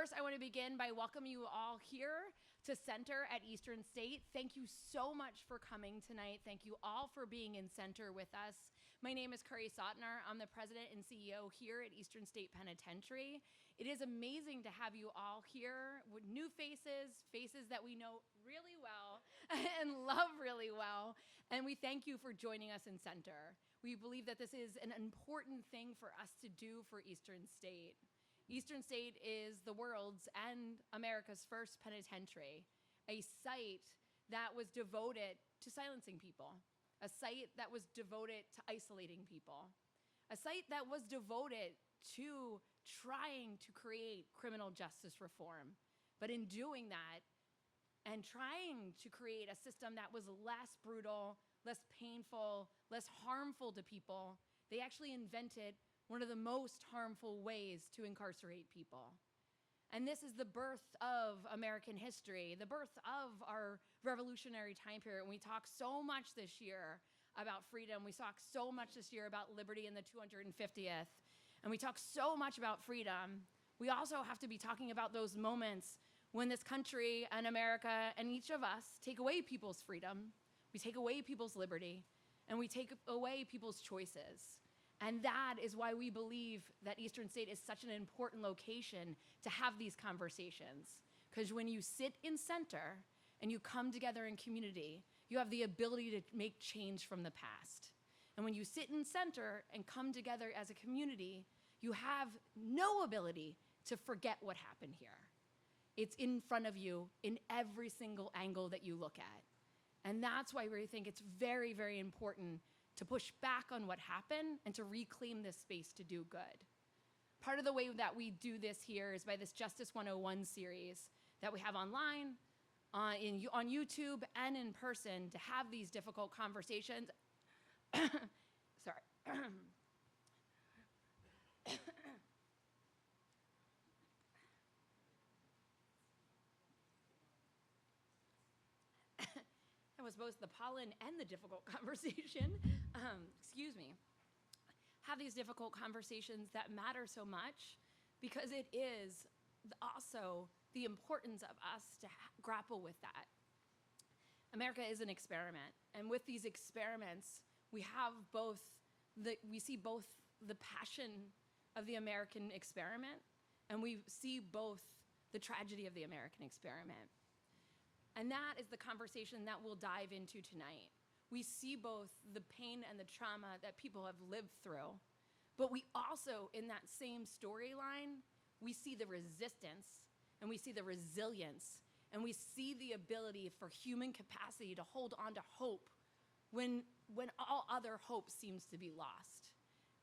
First, I want to begin by welcoming you all here to Center at Eastern State. Thank you so much for coming tonight. Thank you all for being in Center with us. My name is Kerry Sautner. I'm the president and CEO here at Eastern State Penitentiary. It is amazing to have you all here with new faces, faces that we know really well and love really well. And we thank you for joining us in Center. We believe that this is an important thing for us to do for Eastern State. Eastern State is the world's and America's first penitentiary, a site that was devoted to silencing people, a site that was devoted to isolating people, a site that was devoted to trying to create criminal justice reform. But in doing that and trying to create a system that was less brutal, less painful, less harmful to people, they actually invented one of the most harmful ways to incarcerate people. And this is the birth of American history, the birth of our revolutionary time period. And we talk so much this year about freedom. We talk so much this year about liberty in the 250th. And we talk so much about freedom. We also have to be talking about those moments when this country and America and each of us take away people's freedom, we take away people's liberty, and we take away people's choices. And that is why we believe that Eastern State is such an important location to have these conversations. Because when you sit in Center and you come together in community, you have the ability to make change from the past. And when you sit in Center and come together as a community, you have no ability to forget what happened here. It's in front of you in every single angle that you look at. And that's why we think it's very, very important to push back on what happened and to reclaim this space to do good. Part of the way that we do this here is by this Justice 101 series that we have online, on YouTube, and in person to have these difficult conversations. Sorry. That was both the pollen and the difficult conversation. Excuse me. Have these difficult conversations that matter so much because it is also the importance of us to grapple with that. America is an experiment, and with these experiments, we see both the passion of the American experiment, and we see both the tragedy of the American experiment. And that is the conversation that we'll dive into tonight. We see both the pain and the trauma that people have lived through, but we also, in that same storyline, we see the resistance, and we see the resilience, and we see the ability for human capacity to hold on to hope when all other hope seems to be lost.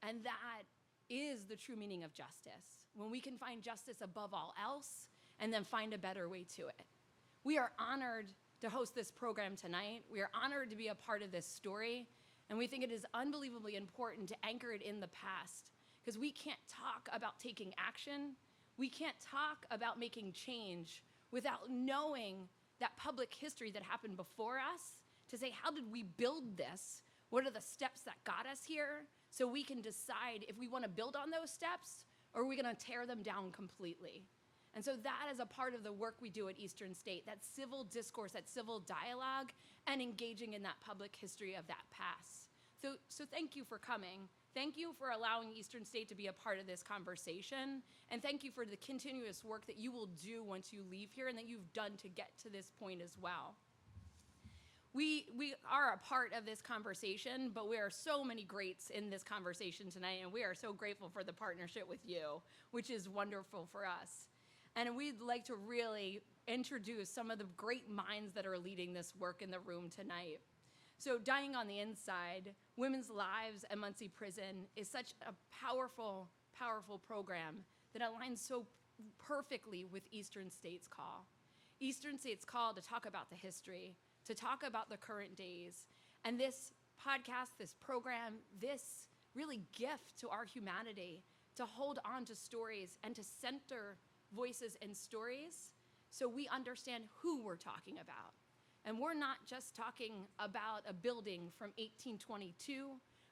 And that is the true meaning of justice, when we can find justice above all else and then find a better way to it. We are honored to host this program tonight. We are honored to be a part of this story, and we think it is unbelievably important to anchor it in the past, because we can't talk about taking action, we can't talk about making change without knowing that public history that happened before us, to say, how did we build this? What are the steps that got us here? So we can decide if we want to build on those steps, or are we going to tear them down completely? And so that is a part of the work we do at Eastern State, that civil discourse, that civil dialogue, and engaging in that public history of that past. So thank you for coming. Thank you for allowing Eastern State to be a part of this conversation. And thank you for the continuous work that you will do once you leave here and that you've done to get to this point as well. We are a part of this conversation, but we are so many greats in this conversation tonight, and we are so grateful for the partnership with you, which is wonderful for us. And we'd like to really introduce some of the great minds that are leading this work in the room tonight. So Dying on the Inside, Women's Lives at Muncy Prison is such a powerful, powerful program that aligns so perfectly with Eastern State's call. Eastern State's call to talk about the history, to talk about the current days. And this podcast, this program, this really gift to our humanity to hold on to stories and to center voices and stories so we understand who we're talking about. And we're not just talking about a building from 1822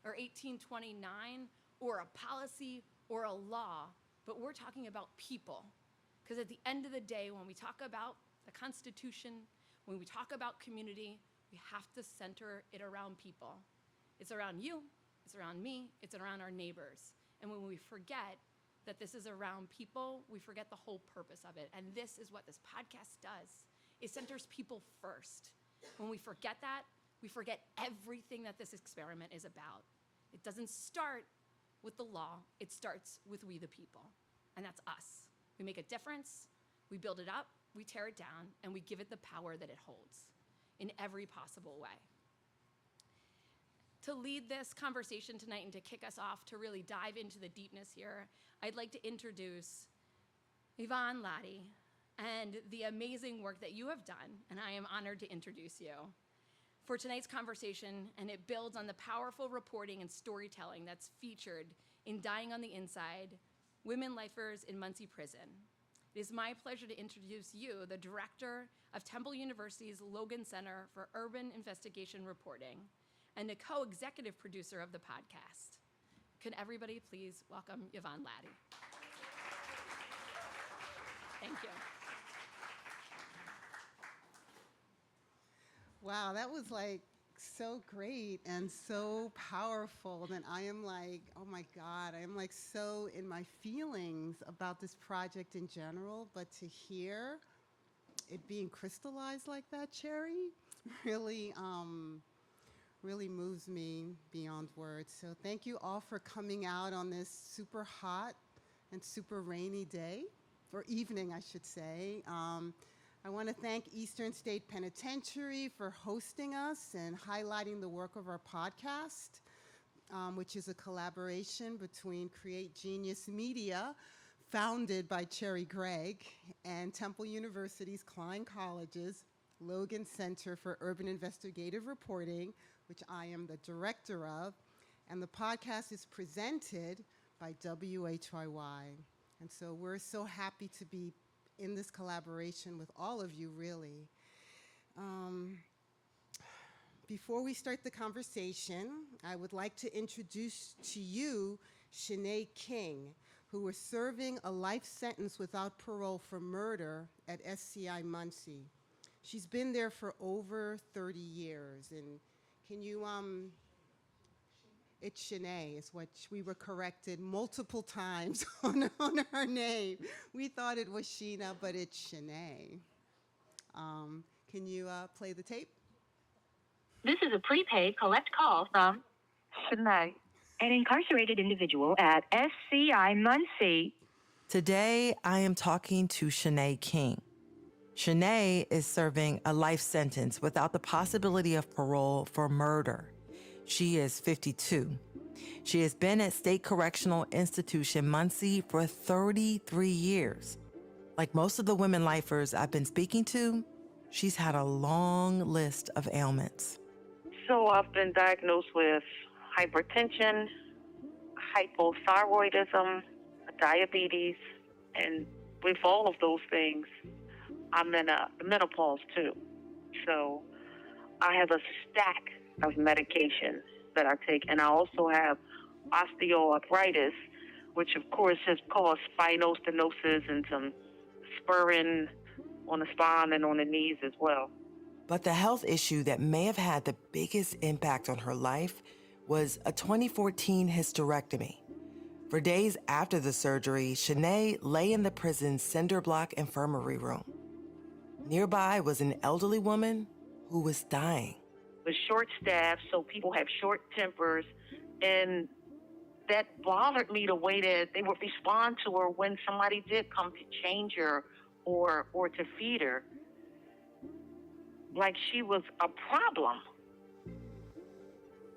or 1829 or a policy or a law, but we're talking about people. Because at the end of the day, when we talk about the Constitution, when we talk about community, we have to center it around people. It's around you, it's around me, it's around our neighbors. And when we forget that this is around people, we forget the whole purpose of it. And this is what this podcast does. It centers people first. When we forget that, we forget everything that this experiment is about. It doesn't start with the law, it starts with we the people. And that's us. We make a difference, we build it up, we tear it down, and we give it the power that it holds in every possible way. To lead this conversation tonight and to kick us off, to really dive into the deepness here, I'd like to introduce Yvonne Latty and the amazing work that you have done, and I am honored to introduce you for tonight's conversation, and it builds on the powerful reporting and storytelling that's featured in Dying on the Inside, Women Lifers in Muncy Prison. It is my pleasure to introduce you, the director of Temple University's Logan Center for Urban Investigation Reporting, and a co-executive producer of the podcast. Can everybody please welcome Yvonne Latty? Thank you. Wow, that was like so great and so powerful that I am like, oh my God, I am like so in my feelings about this project in general, but to hear it being crystallized like that, Cherri, really, really moves me beyond words. So thank you all for coming out on this super hot and super rainy day, or evening, I should say. I want to thank Eastern State Penitentiary for hosting us and highlighting the work of our podcast, which is a collaboration between Create Genius Media, founded by Cherri Gregg, and Temple University's Klein College's Logan Center for Urban Investigative Reporting, which I am the director of. And the podcast is presented by WHYY. And so we're so happy to be in this collaboration with all of you, really. Before we start the conversation, I would like to introduce to you Shanae King, who is serving a life sentence without parole for murder at SCI Muncy. She's been there for over 30 years. And can you, it's Shanae, is what we were corrected multiple times on her name. We thought it was Sheena, but it's Shanae. Can you play the tape? This is a prepaid collect call from Shanae, an incarcerated individual at SCI Muncy. Today, I am talking to Shanae King. Shanae is serving a life sentence without the possibility of parole for murder. She is 52. She has been at State Correctional Institution Muncy for 33 years. Like most of the women lifers I've been speaking to, she's had a long list of ailments. So I've been diagnosed with hypertension, hypothyroidism, diabetes, and with all of those things, I'm in a menopause too. So I have a stack of medication that I take, and I also have osteoarthritis, which of course has caused spinal stenosis and some spurring on the spine and on the knees as well. But the health issue that may have had the biggest impact on her life was a 2014 hysterectomy. For days after the surgery, Shanae lay in the prison's cinder block infirmary room. Nearby was an elderly woman who was dying. With short staff, so people have short tempers, and that bothered me the way that they would respond to her when somebody did come to change her or to feed her. Like she was a problem.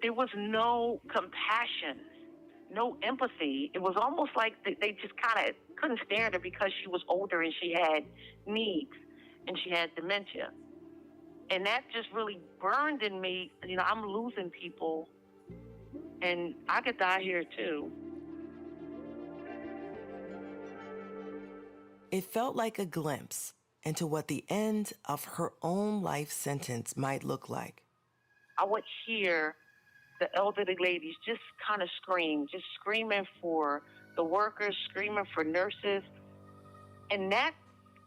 There was no compassion, no empathy. It was almost like they just kind of couldn't stand her because she was older and she had needs and she had dementia. And that just really burned in me. You know, I'm losing people, and I could die here too. It felt like a glimpse into what the end of her own life sentence might look like. I would hear the elderly ladies just kind of scream, just screaming for the workers, screaming for nurses. And that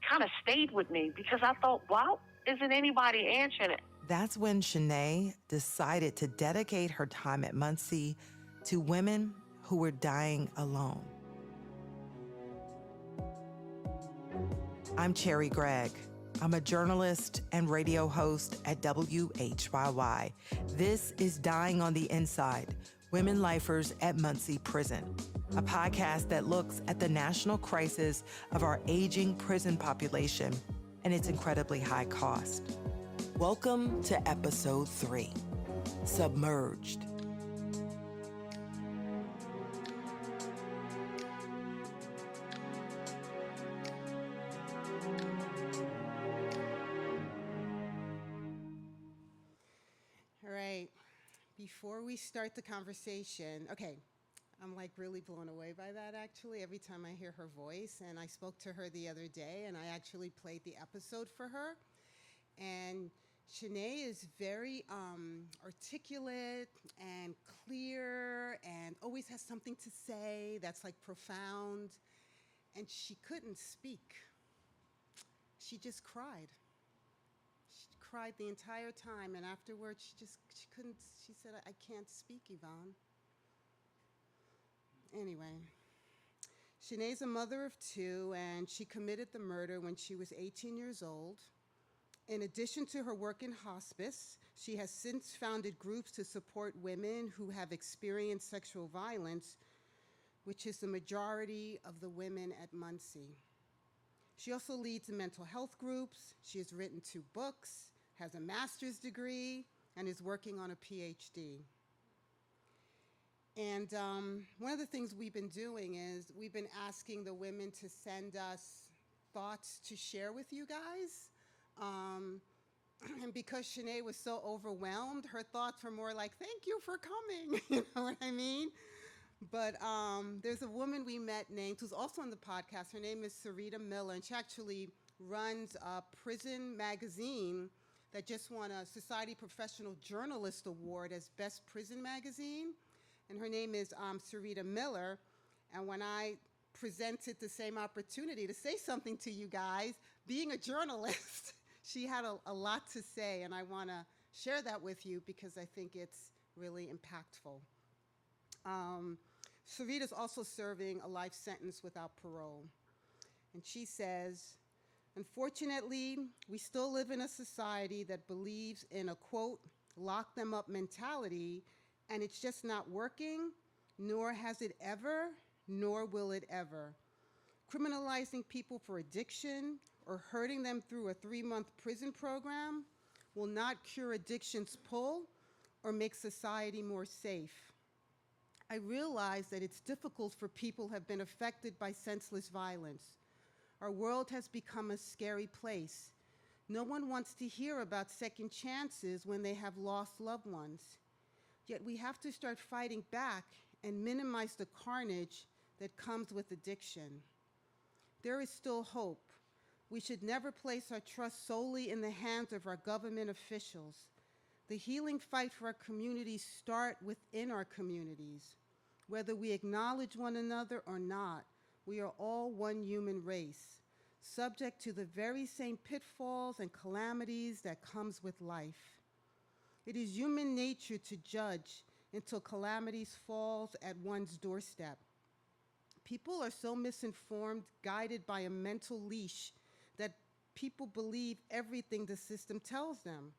kind of stayed with me because I thought, wow, isn't anybody answering it? That's when Shanae decided to dedicate her time at Muncy to women who were dying alone. I'm Cherri Gregg. I'm a journalist and radio host at WHYY. This is Dying on the Inside, Women Lifers at Muncy Prison, a podcast that looks at the national crisis of our aging prison population and its incredibly high cost. Welcome to episode 3, Submerged. All right, before we start the conversation, okay, I'm like really blown away by that actually every time I hear her voice. And I spoke to her the other day and I actually played the episode for her. And Shanae is very articulate and clear and always has something to say that's like profound. And she couldn't speak. She just cried. She cried the entire time, and afterwards she couldn't, she said, I can't speak, Yvonne. Anyway, Shanae's a mother of 2, and she committed the murder when she was 18 years old. In addition to her work in hospice, she has since founded groups to support women who have experienced sexual violence, which is the majority of the women at Muncy. She also leads mental health groups. She has written 2 books, has a master's degree, and is working on a PhD. And one of the things we've been doing is we've been asking the women to send us thoughts to share with you guys. And because Shanae was so overwhelmed, her thoughts were more like, thank you for coming, you know what I mean? But there's a woman we met named, who's also on the podcast, her name is Sameerah Miller, and she actually runs a prison magazine that just won a Society Professional Journalist Award as Best Prison Magazine. And her name is Sameerah Miller. And when I presented the same opportunity to say something to you guys, being a journalist, she had a lot to say, and I want to share that with you because I think it's really impactful. Sameerah is also serving a life sentence without parole. And she says, unfortunately, we still live in a society that believes in a, quote, lock them up mentality, and it's just not working, nor has it ever, nor will it ever. Criminalizing people for addiction or hurting them through a 3-month prison program will not cure addiction's pull or make society more safe. I realize that it's difficult for people who have been affected by senseless violence. Our world has become a scary place. No one wants to hear about second chances when they have lost loved ones. Yet we have to start fighting back and minimize the carnage that comes with addiction. There is still hope. We should never place our trust solely in the hands of our government officials. The healing fight for our communities starts within our communities. Whether we acknowledge one another or not, we are all one human race, subject to the very same pitfalls and calamities that comes with life. It is human nature to judge until calamities falls at one's doorstep. People are so misinformed, guided by a mental leash, that people believe everything the system tells them.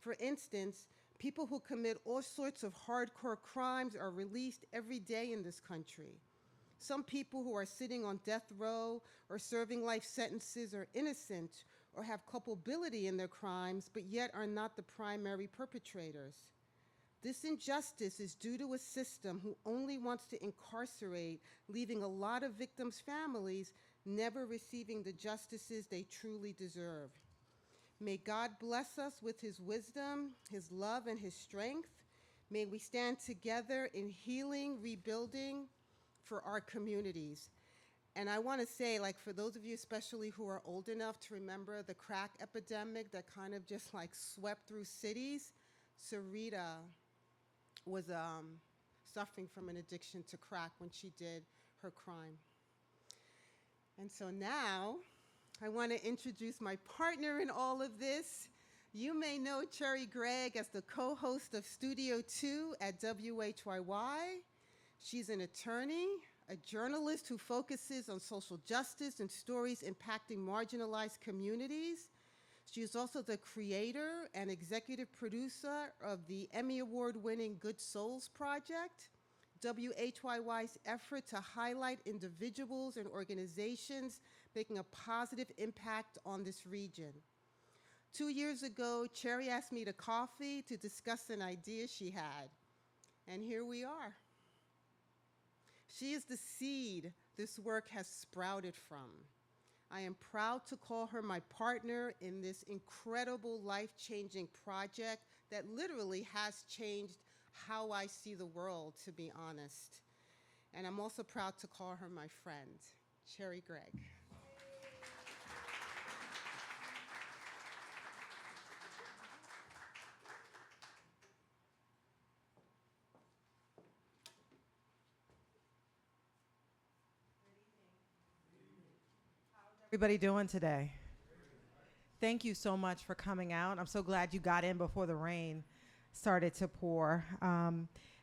For instance, people who commit all sorts of hardcore crimes are released every day in this country. Some people who are sitting on death row or serving life sentences are innocent or have culpability in their crimes, but yet are not the primary perpetrators. This injustice is due to a system who only wants to incarcerate, leaving a lot of victims' families never receiving the justices they truly deserve. May God bless us with his wisdom, his love, and his strength. May we stand together in healing, rebuilding for our communities. And I want to say, like, for those of you especially who are old enough to remember the crack epidemic that kind of just like swept through cities, Sameerah was suffering from an addiction to crack when she did her crime. And so now I want to introduce my partner in all of this. You may know Cherri Gregg as the co-host of Studio 2 at WHYY. She's an attorney, a journalist who focuses on social justice and stories impacting marginalized communities. She is also the creator and executive producer of the Emmy Award-winning Good Souls Project, WHYY's effort to highlight individuals and organizations making a positive impact on this region. 2 years ago, Cherri asked me to coffee to discuss an idea she had, and here we are. She is the seed this work has sprouted from. I am proud to call her my partner in this incredible life-changing project that literally has changed how I see the world, to be honest. And I'm also proud to call her my friend, Cherri Gregg. Everybody doing today? Thank you so much for coming out. I'm so glad you got in before the rain started to pour.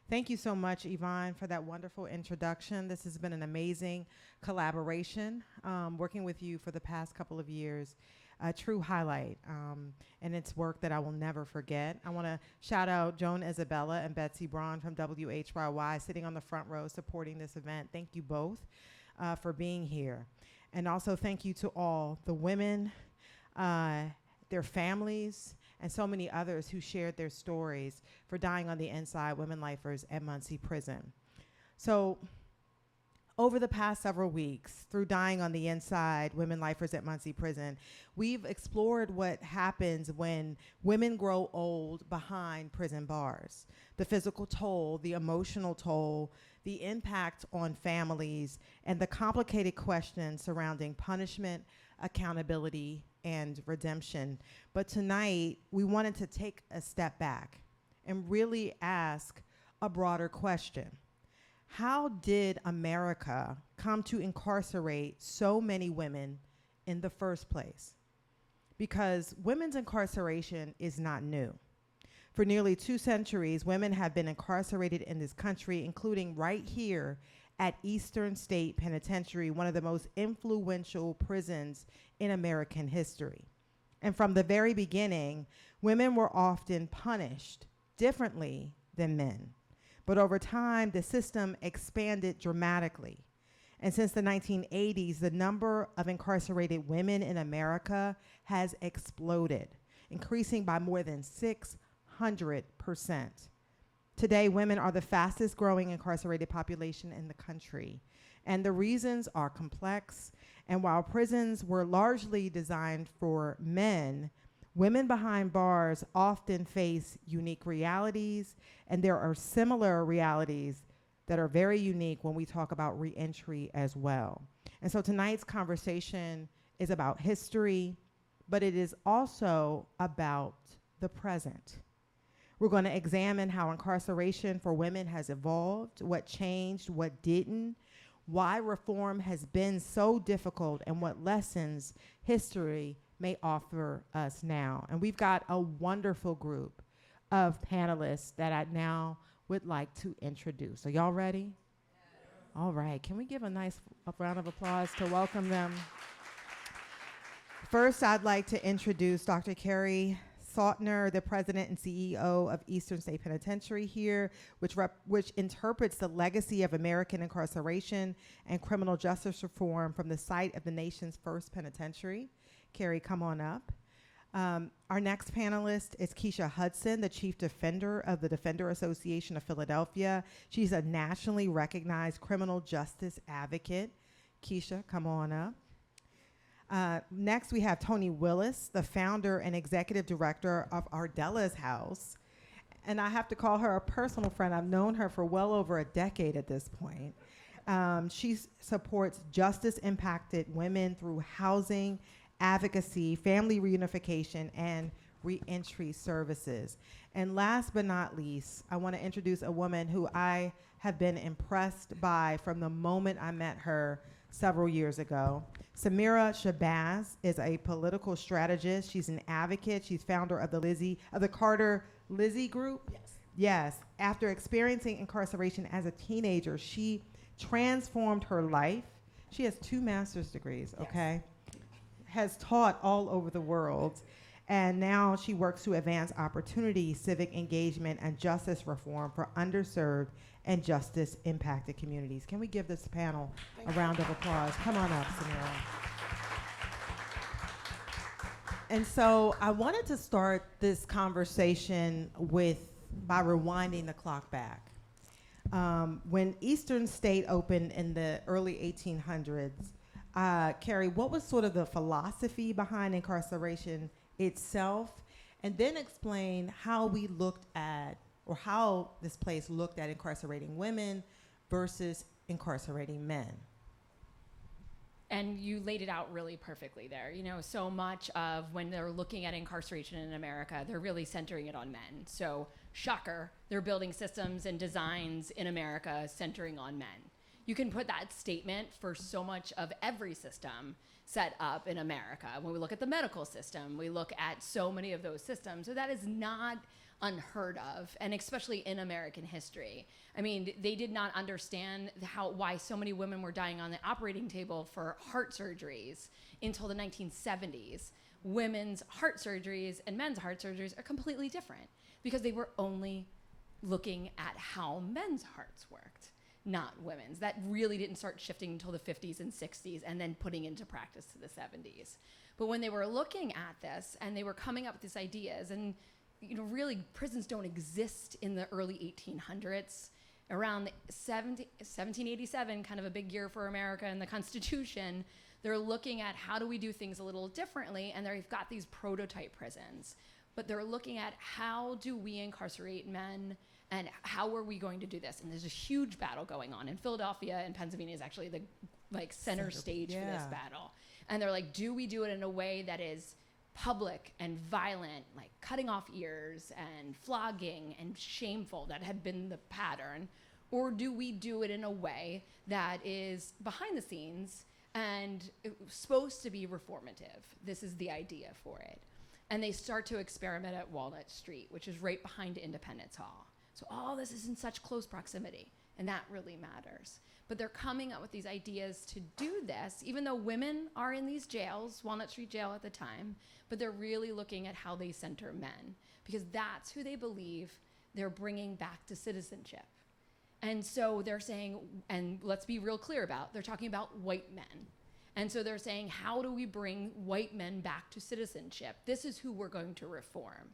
Thank you so much, Yvonne, for that wonderful introduction. This has been an amazing collaboration, working with you for the past couple of years. A true highlight, and it's work that I will never forget. I want to shout out Joan Isabella and Betsy Braun from WHYY sitting on the front row supporting this event. Thank you both for being here. And also thank you to all the women, their families, and so many others who shared their stories for dying on the inside, women lifers at Muncy Prison. So over the past several weeks, through Dying on the Inside, Women Lifers at Muncy Prison, we've explored what happens when women grow old behind prison bars. The physical toll, the emotional toll, the impact on families, and the complicated questions surrounding punishment, accountability, and redemption. But tonight, we wanted to take a step back and really ask a broader question. How did America come to incarcerate so many women in the first place? Because women's incarceration is not new. For nearly 2 centuries, women have been incarcerated in this country, including right here at Eastern State Penitentiary, one of the most influential prisons in American history. And from the very beginning, women were often punished differently than men. But over time, the system expanded dramatically. And since the 1980s, the number of incarcerated women in America has exploded, increasing by more than 600%. Today, women are the fastest growing incarcerated population in the country. And the reasons are complex. And while prisons were largely designed for men, women behind bars often face unique realities, and there are similar realities that are very unique when we talk about reentry as well. And so tonight's conversation is about history, but it is also about the present. We're going to examine how incarceration for women has evolved, what changed, what didn't, why reform has been so difficult, and what lessons history may offer us now. And we've got a wonderful group of panelists that I now would like to introduce. Are y'all ready? Yeah. All right. Can we give a nice round of applause to welcome them? First, I'd like to introduce Dr. Kerry Sautner, the president and CEO of Eastern State Penitentiary here, which interprets the legacy of American incarceration and criminal justice reform from the site of the nation's first penitentiary. Kerry, come on up. Our next panelist is Keisha Hudson, the Chief Defender of the Defender Association of Philadelphia. She's a nationally recognized criminal justice advocate. Keisha, come on up. Next, we have Tonie Willis, the founder and executive director of Ardella's House. And I have to call her a personal friend. I've known her for well over a decade at this point. She supports justice-impacted women through housing, advocacy, family reunification, and reentry services. And last but not least, I want to introduce a woman who I have been impressed by from the moment I met her several years ago. Sameerah Shabazz is a political strategist. She's an advocate. She's founder of the Carter Lizzy Group. Yes. Yes. After experiencing incarceration as a teenager, she transformed her life. She has 2 master's degrees, okay? Has taught all over the world. And now she works to advance opportunity, civic engagement, and justice reform for underserved and justice impacted communities. Can we give this panel a round of applause? Come on up, Sameerah. And so I wanted to start this conversation by rewinding the clock back. When Eastern State opened in the early 1800s, Kerry, what was sort of the philosophy behind incarceration itself? And then explain how we looked at, or how this place looked at incarcerating women versus incarcerating men. And you laid it out really perfectly there. You know, so much of when they're looking at incarceration in America, they're really centering it on men. So, shocker, they're building systems and designs in America centering on men. You can put that statement for so much of every system set up in America. When we look at the medical system, we look at so many of those systems. So that is not unheard of, and especially in American history. I mean, they did not understand why so many women were dying on the operating table for heart surgeries until the 1970s. Women's heart surgeries and men's heart surgeries are completely different because they were only looking at how men's hearts worked, not women's. That really didn't start shifting until the 50s and 60s and then putting into practice to the 70s. But when they were looking at this and they were coming up with these ideas, and you know, really prisons don't exist in the early 1800s. Around 1787, kind of a big year for America and the Constitution, they're looking at how do we do things a little differently, and they've got these prototype prisons. But they're looking at how do we incarcerate men, and how are we going to do this? And there's a huge battle going on. In Philadelphia and Pennsylvania is actually the center stage for this battle. And they're like, do we do it in a way that is public and violent, like cutting off ears and flogging and shameful, that had been the pattern? Or do we do it in a way that is behind the scenes and supposed to be reformative? This is the idea for it. And they start to experiment at Walnut Street, which is right behind Independence Hall. So all this is in such close proximity, and that really matters. But they're coming up with these ideas to do this, even though women are in these jails, Walnut Street Jail at the time, but they're really looking at how they center men, because that's who they believe they're bringing back to citizenship. And so they're saying, and let's be real clear they're talking about white men. And so they're saying, how do we bring white men back to citizenship? This is who we're going to reform.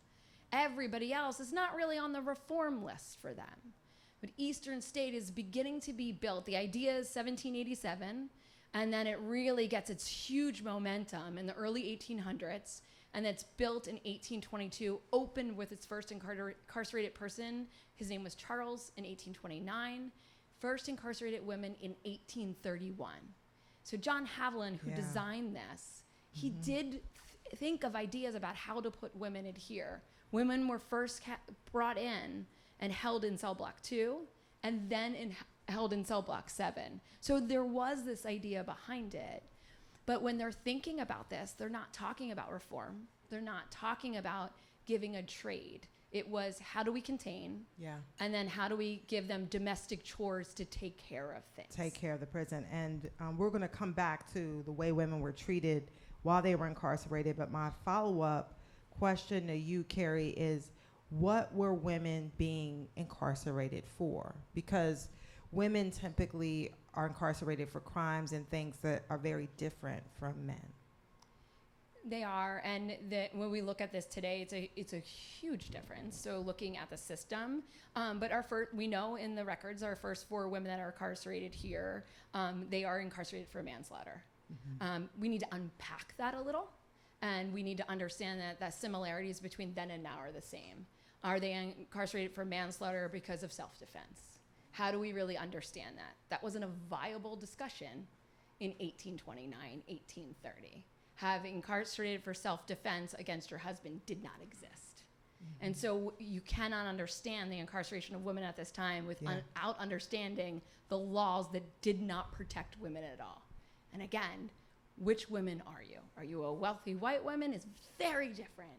Everybody else is not really on the reform list for them. But Eastern State is beginning to be built. The idea is 1787, and then it really gets its huge momentum in the early 1800s, and it's built in 1822, opened with its first incarcerated person. His name was Charles in 1829, first incarcerated women in 1831. So John Haviland, who designed this, he did think of ideas about how to put women in here. Women were first brought in and held in cell block 2, and then held in cell block 7. So there was this idea behind it. But when they're thinking about this, they're not talking about reform. They're not talking about giving a trade. It was, how do we contain? Yeah. And then how do we give them domestic chores to take care of things? Take care of the prison. And we're going to come back to the way women were treated while they were incarcerated. But my follow-up question to you, Kerry, is what were women being incarcerated for? Because women typically are incarcerated for crimes and things that are very different from men. They are, and when we look at this today, it's a huge difference. So looking at the system, but we know in the records, our first 4 women that are incarcerated here, they are incarcerated for manslaughter. Mm-hmm. We need to unpack that a little, and we need to understand that the similarities between then and now are the same. Are they incarcerated for manslaughter because of self-defense? How do we really understand that? That wasn't a viable discussion in 1829, 1830. Having incarcerated for self-defense against your husband did not exist. Mm-hmm. And so you cannot understand the incarceration of women at this time without understanding the laws that did not protect women at all. And again, which women are you? Are you a wealthy white woman? Is very different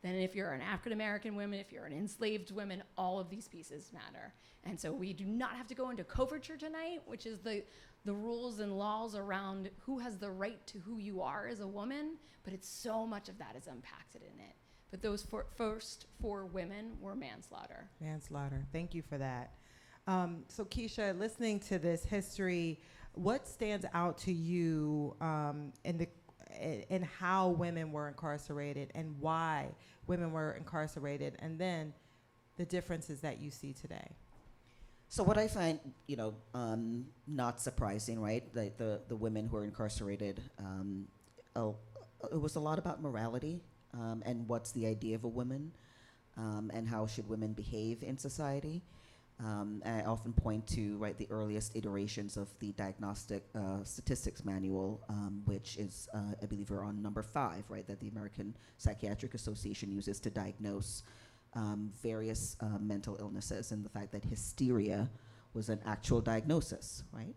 than if you're an African American woman, if you're an enslaved woman. All of these pieces matter. And so we do not have to go into coverture tonight, which is the rules and laws around who has the right to who you are as a woman, but it's so much of that is impacted in it. But those first 4 women were manslaughter. Manslaughter. Thank you for that. So Keisha, listening to this history, what stands out to you in how women were incarcerated and why women were incarcerated, and then the differences that you see today? So what I find, not surprising, right? Like the women who are incarcerated, it was a lot about morality and what's the idea of a woman, and how should women behave in society. And I often point to, right, the earliest iterations of the Diagnostic Statistics Manual, which is, I believe we're on number 5, right, that the American Psychiatric Association uses to diagnose various mental illnesses, and the fact that hysteria was an actual diagnosis, right?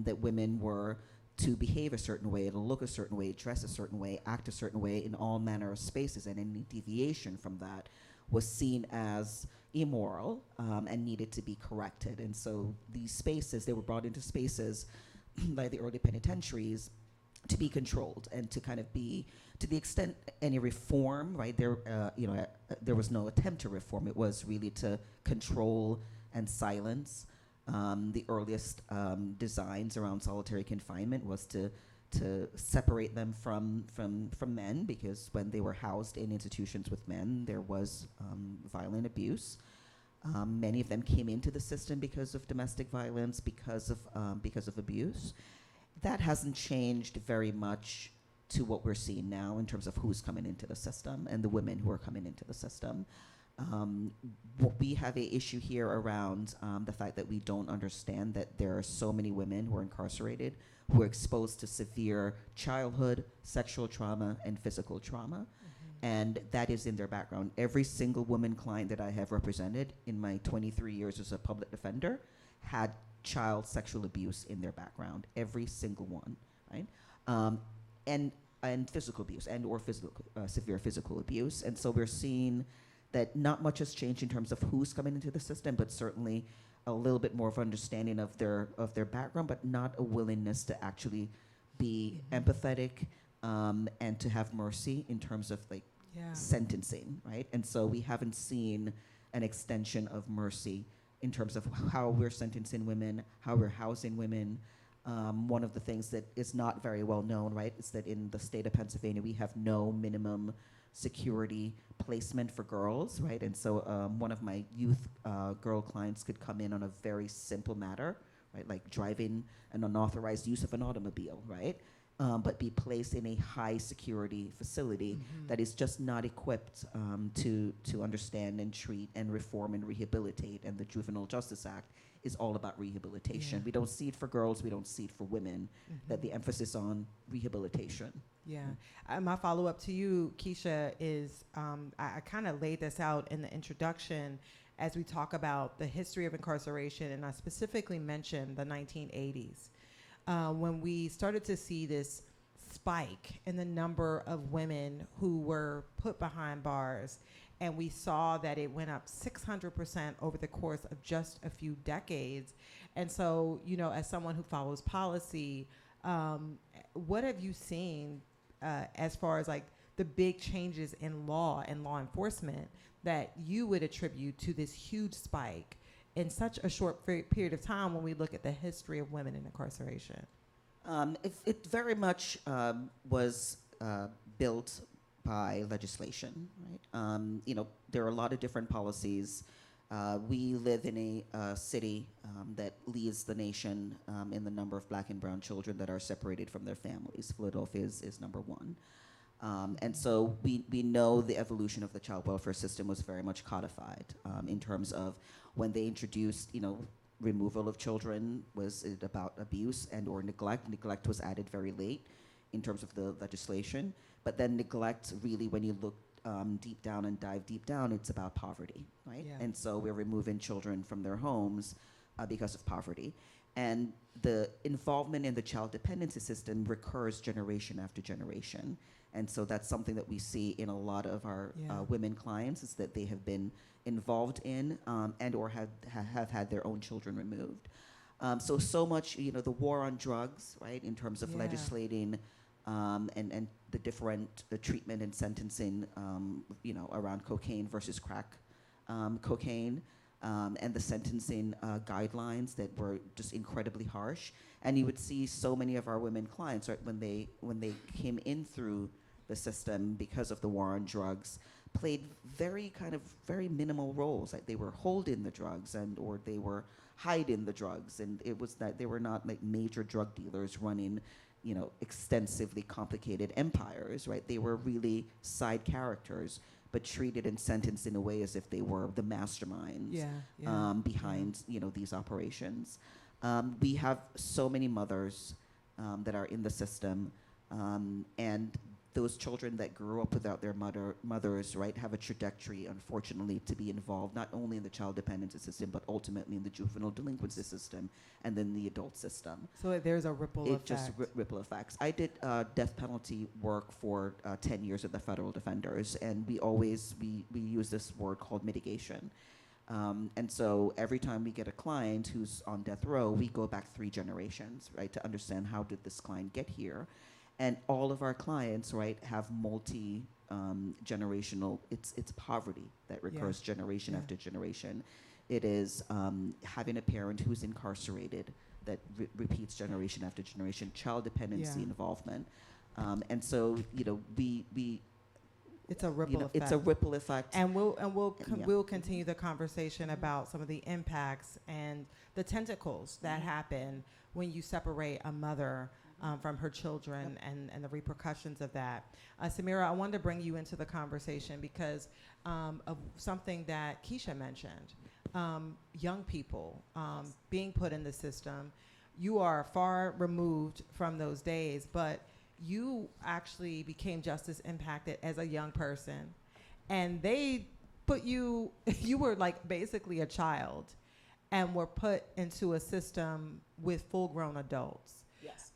That women were to behave a certain way, to look a certain way, dress a certain way, act a certain way in all manner of spaces, and any deviation from that was seen as immoral and needed to be corrected. And so these spaces, they were brought into spaces like the early penitentiaries to be controlled and to kind of be, to the extent any reform, right, there was no attempt to reform. It was really to control and silence. The earliest designs around solitary confinement was to separate them from men, because when they were housed in institutions with men, there was violent abuse. Many of them came into the system because of domestic violence, because of abuse. That hasn't changed very much to what we're seeing now in terms of who's coming into the system and the women who are coming into the system. We have an issue here around the fact that we don't understand that there are so many women who are incarcerated who are exposed to severe childhood, sexual trauma, and physical trauma. And that is in their background. Every single woman client that I have represented in my 23 years as a public defender had child sexual abuse in their background, every single one, right? And physical abuse or severe physical abuse. And so we're seeing that not much has changed in terms of who's coming into the system, but certainly a little bit more of understanding of their background, but not a willingness to actually be empathetic and to have mercy in terms of sentencing, right? And so we haven't seen an extension of mercy in terms of how we're sentencing women, how we're housing women. One of the things that is not very well known, right, is that in the state of Pennsylvania, we have no minimum security placement for girls, right? And so one of my youth girl clients could come in on a very simple matter, right, like driving an unauthorized use of an automobile, right? But be placed in a high security facility that is just not equipped to understand and treat and reform and rehabilitate. And the Juvenile Justice Act is all about rehabilitation. We don't see it for girls, we don't see it for women, that the emphasis on rehabilitation. Yeah. My follow-up to you, Keisha, is I kind of laid this out in the introduction as we talk about the history of incarceration, and I specifically mentioned the 1980s. When we started to see this spike in the number of women who were put behind bars, and we saw that it went up 600% over the course of just a few decades. And so, as someone who follows policy, what have you seen as far as the big changes in law and law enforcement that you would attribute to this huge spike in such a short period of time when we look at the history of women in incarceration? It very much was built by legislation, right? There are a lot of different policies. We live in a city that leads the nation in the number of black and brown children that are separated from their families. Philadelphia is number 1. And so we know the evolution of the child welfare system was very much codified in terms of when they introduced, removal of children, was it about abuse and or neglect? Neglect was added very late in terms of the legislation. But then neglect, really, when you look deep down and dive deep down, it's about poverty, right? Yeah. And so we're removing children from their homes because of poverty. And the involvement in the child dependency system recurs generation after generation. And so that's something that we see in a lot of our women clients, is that they have been involved in and or have had their own children removed. So much, the war on drugs, right, in terms of legislating and the different treatment and sentencing, around cocaine versus crack cocaine, and the sentencing guidelines that were just incredibly harsh. And you would see so many of our women clients, right, when they came in through the system because of the war on drugs, played very minimal roles. Like they were holding the drugs or they were hiding the drugs, and it was that they were not like major drug dealers running, extensively complicated empires, right? They were really side characters, but treated and sentenced in a way as if they were the masterminds behind these operations. We have so many mothers that are in the system, and those children that grew up without their mothers, right, have a trajectory, unfortunately, to be involved not only in the child dependency system, but ultimately in the juvenile delinquency system and then the adult system. So there's a ripple effect. Just ripple effects. I did death penalty work for 10 years at the federal defenders, and we use this word called mitigation. And so every time we get a client who's on death row, we go back 3 generations, right, to understand how did this client get here. And all of our clients, right, have generational, it's poverty that recurs generation after generation. It is having a parent who's incarcerated that repeats generation after generation, child dependency involvement. And so, it's a ripple effect. It's a ripple effect. And we'll continue the conversation about some of the impacts and the tentacles that happen when you separate a mother from her children and the repercussions of that. Sameerah, I wanted to bring you into the conversation because of something that Keisha mentioned. Young people being put in the system. You are far removed from those days, but you actually became justice impacted as a young person. And they put you were like basically a child and were put into a system with full-grown adults. Yes.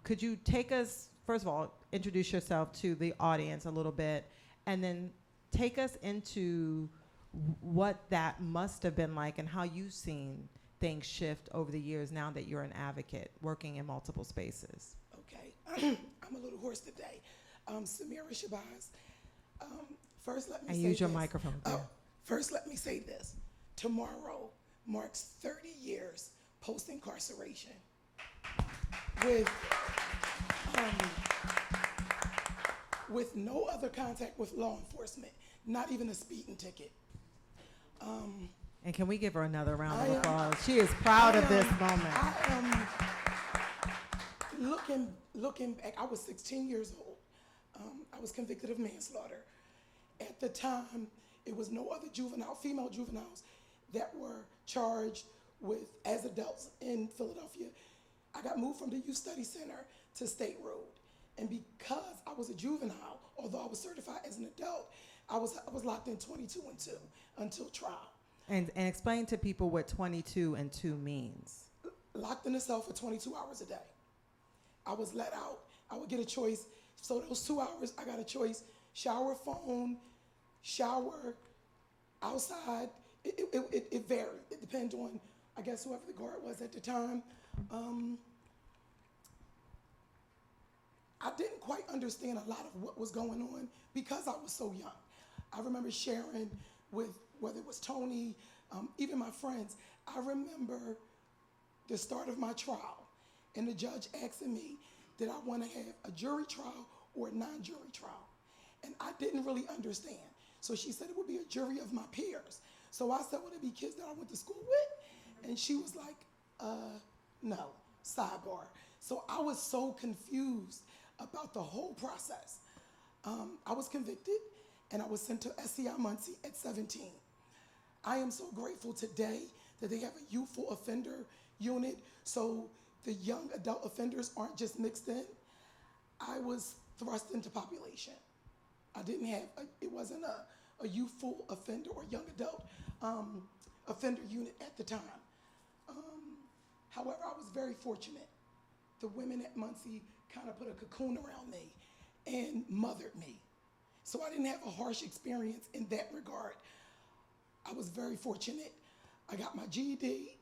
Could you take us, first of all, introduce yourself to the audience a little bit, and then take us into what that must have been like and how you've seen things shift over the years now that you're an advocate working in multiple spaces? Okay. I'm a little hoarse today. Sameerah Shabazz. First, let me say and use your this. microphone. First, let me say this. Tomorrow marks 30 years post-incarceration. With no other contact with law enforcement, not even a speeding ticket. And can we give her another round of applause? She is proud of this moment. I am looking back. I was 16 years old. I was convicted of manslaughter. At the time, it was no other female juveniles that were charged as adults in Philadelphia. I got moved from the Youth Study Center to State Road. And because I was a juvenile, although I was certified as an adult, I was locked in 22 and 2 until trial. And explain to people what 22 and 2 means. Locked in a cell for 22 hours a day. I was let out. I would get a choice. So those 2 hours, I got a choice: shower, phone, shower, outside. It varied. It depends on, I guess, whoever the guard was at the time. I didn't quite understand a lot of what was going on because I was so young. I remember sharing with, whether it was Tonie, even my friends. I remember the start of my trial and the judge asking me, did I want to have a jury trial or a non-jury trial? And I didn't really understand. So she said it would be a jury of my peers. So I said, would it be kids that I went to school with? And she was like, no, sidebar. So I was so confused about the whole process. I was convicted and I was sent to SCI Muncy at 17. I am so grateful today that they have a youthful offender unit so the young adult offenders aren't just mixed in. I was thrust into population. It wasn't a youthful offender or young adult offender unit at the time. However, I was very fortunate. The women at Muncy kind of put a cocoon around me and mothered me. So I didn't have a harsh experience in that regard. I was very fortunate. I got my GED.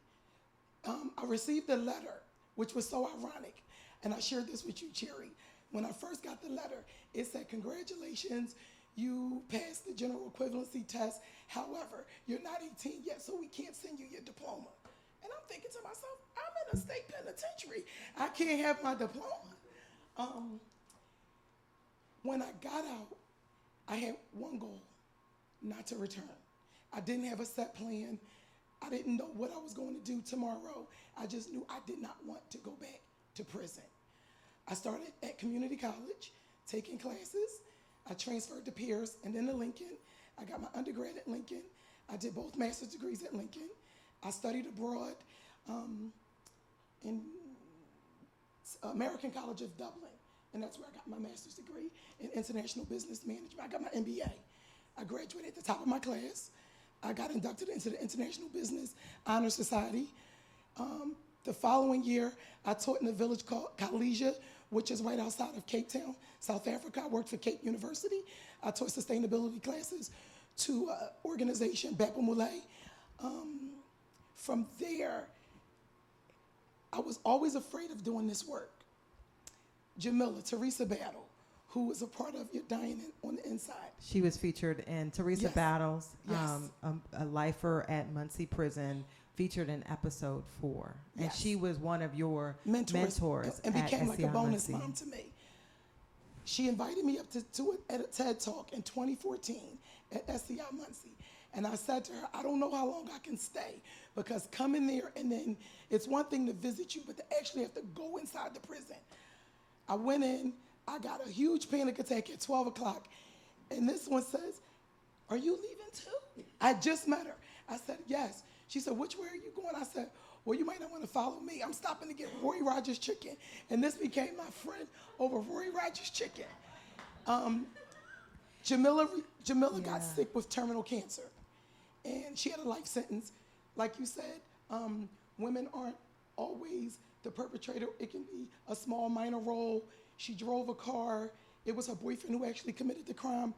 I received a letter, which was so ironic. And I shared this with you, Cherri. When I first got the letter, it said, congratulations, you passed the general equivalency test. However, you're not 18 yet, so we can't send you your diploma. And I'm thinking to myself, I'm in a state penitentiary. I can't have my diploma. When I got out, I had one goal, not to return. I didn't have a set plan. I didn't know what I was going to do tomorrow. I just knew I did not want to go back to prison. I started at community college, taking classes. I transferred to Pierce and then to Lincoln. I got my undergrad at Lincoln. I did both master's degrees at Lincoln. I studied abroad in American College of Dublin, and that's where I got my master's degree in international business management. I got my MBA. I graduated at the top of my class. I got inducted into the International Business Honor Society. The following year, I taught in a village called Kalijah, which is right outside of Cape Town, South Africa. I worked for Cape University. I taught sustainability classes to organization Bappa Mule. From there, I was always afraid of doing this work. Jamila, Teresa Battle, who was a part of Your Dying on the Inside. She was featured in Teresa Yes. Battles, Yes. a lifer at Muncy Prison, featured in episode 4. And Yes. she was one of your and mentors became like a SCI bonus Muncy. mom to me. She invited me up to a TED Talk in 2014 at SCI Muncy. And I said to her, I don't know how long I can stay, because coming there and then it's one thing to visit you, but to actually have to go inside the prison. I went in, I got a huge panic attack at 12 o'clock. And this one says, are you leaving too? I just met her. I said, yes. She said, which way are you going? I said, well, you might not want to follow me. I'm stopping to get Roy Rogers chicken. And this became my friend over Roy Rogers chicken. Jamila got sick with terminal cancer. And she had a life sentence. Like you said, women aren't always the perpetrator. It can be a small minor role. She drove a car. It was her boyfriend who actually committed the crime.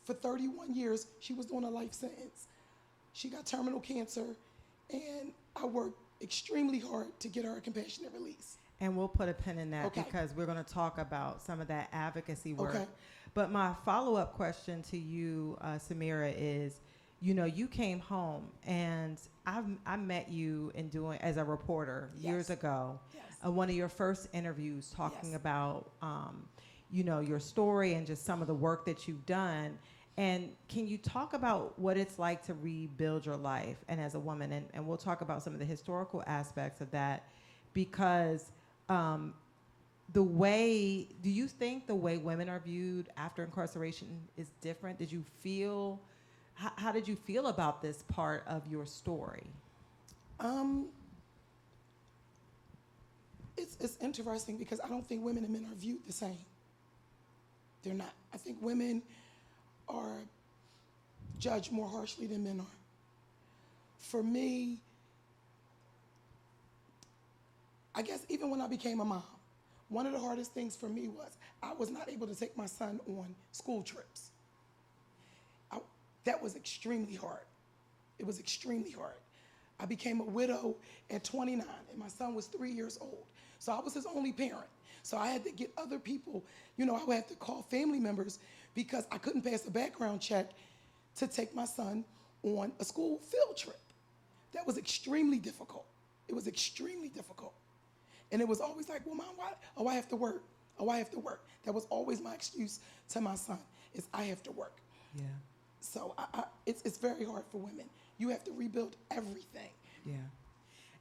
For 31 years, she was doing a life sentence. She got terminal cancer, and I worked extremely hard to get her a compassionate release. And we'll put a pin in that, Okay. because we're going to talk about some of that advocacy work. Okay. But my follow-up question to you, Sameerah, is, you came home, and I met you as a reporter years Yes. ago. Yes. One of your first interviews talking Yes. about, your story and just some of the work that you've done. And can you talk about what it's like to rebuild your life and as a woman? And we'll talk about some of the historical aspects of that, because do you think the way women are viewed after incarceration is different? How did you feel about this part of your story? It's interesting, because I don't think women and men are viewed the same. They're not. I think women are judged more harshly than men are. For me, I guess even when I became a mom, one of the hardest things for me was I was not able to take my son on school trips. That was extremely hard. It was extremely hard. I became a widow at 29, and my son was 3 years old. So I was his only parent. So I had to get other people, I would have to call family members, because I couldn't pass a background check to take my son on a school field trip. That was extremely difficult. It was extremely difficult. And it was always like, well, Mom, why? Oh, I have to work. Oh, I have to work. That was always my excuse to my son, is I have to work. Yeah. So it's very hard for women. You have to rebuild everything. Yeah.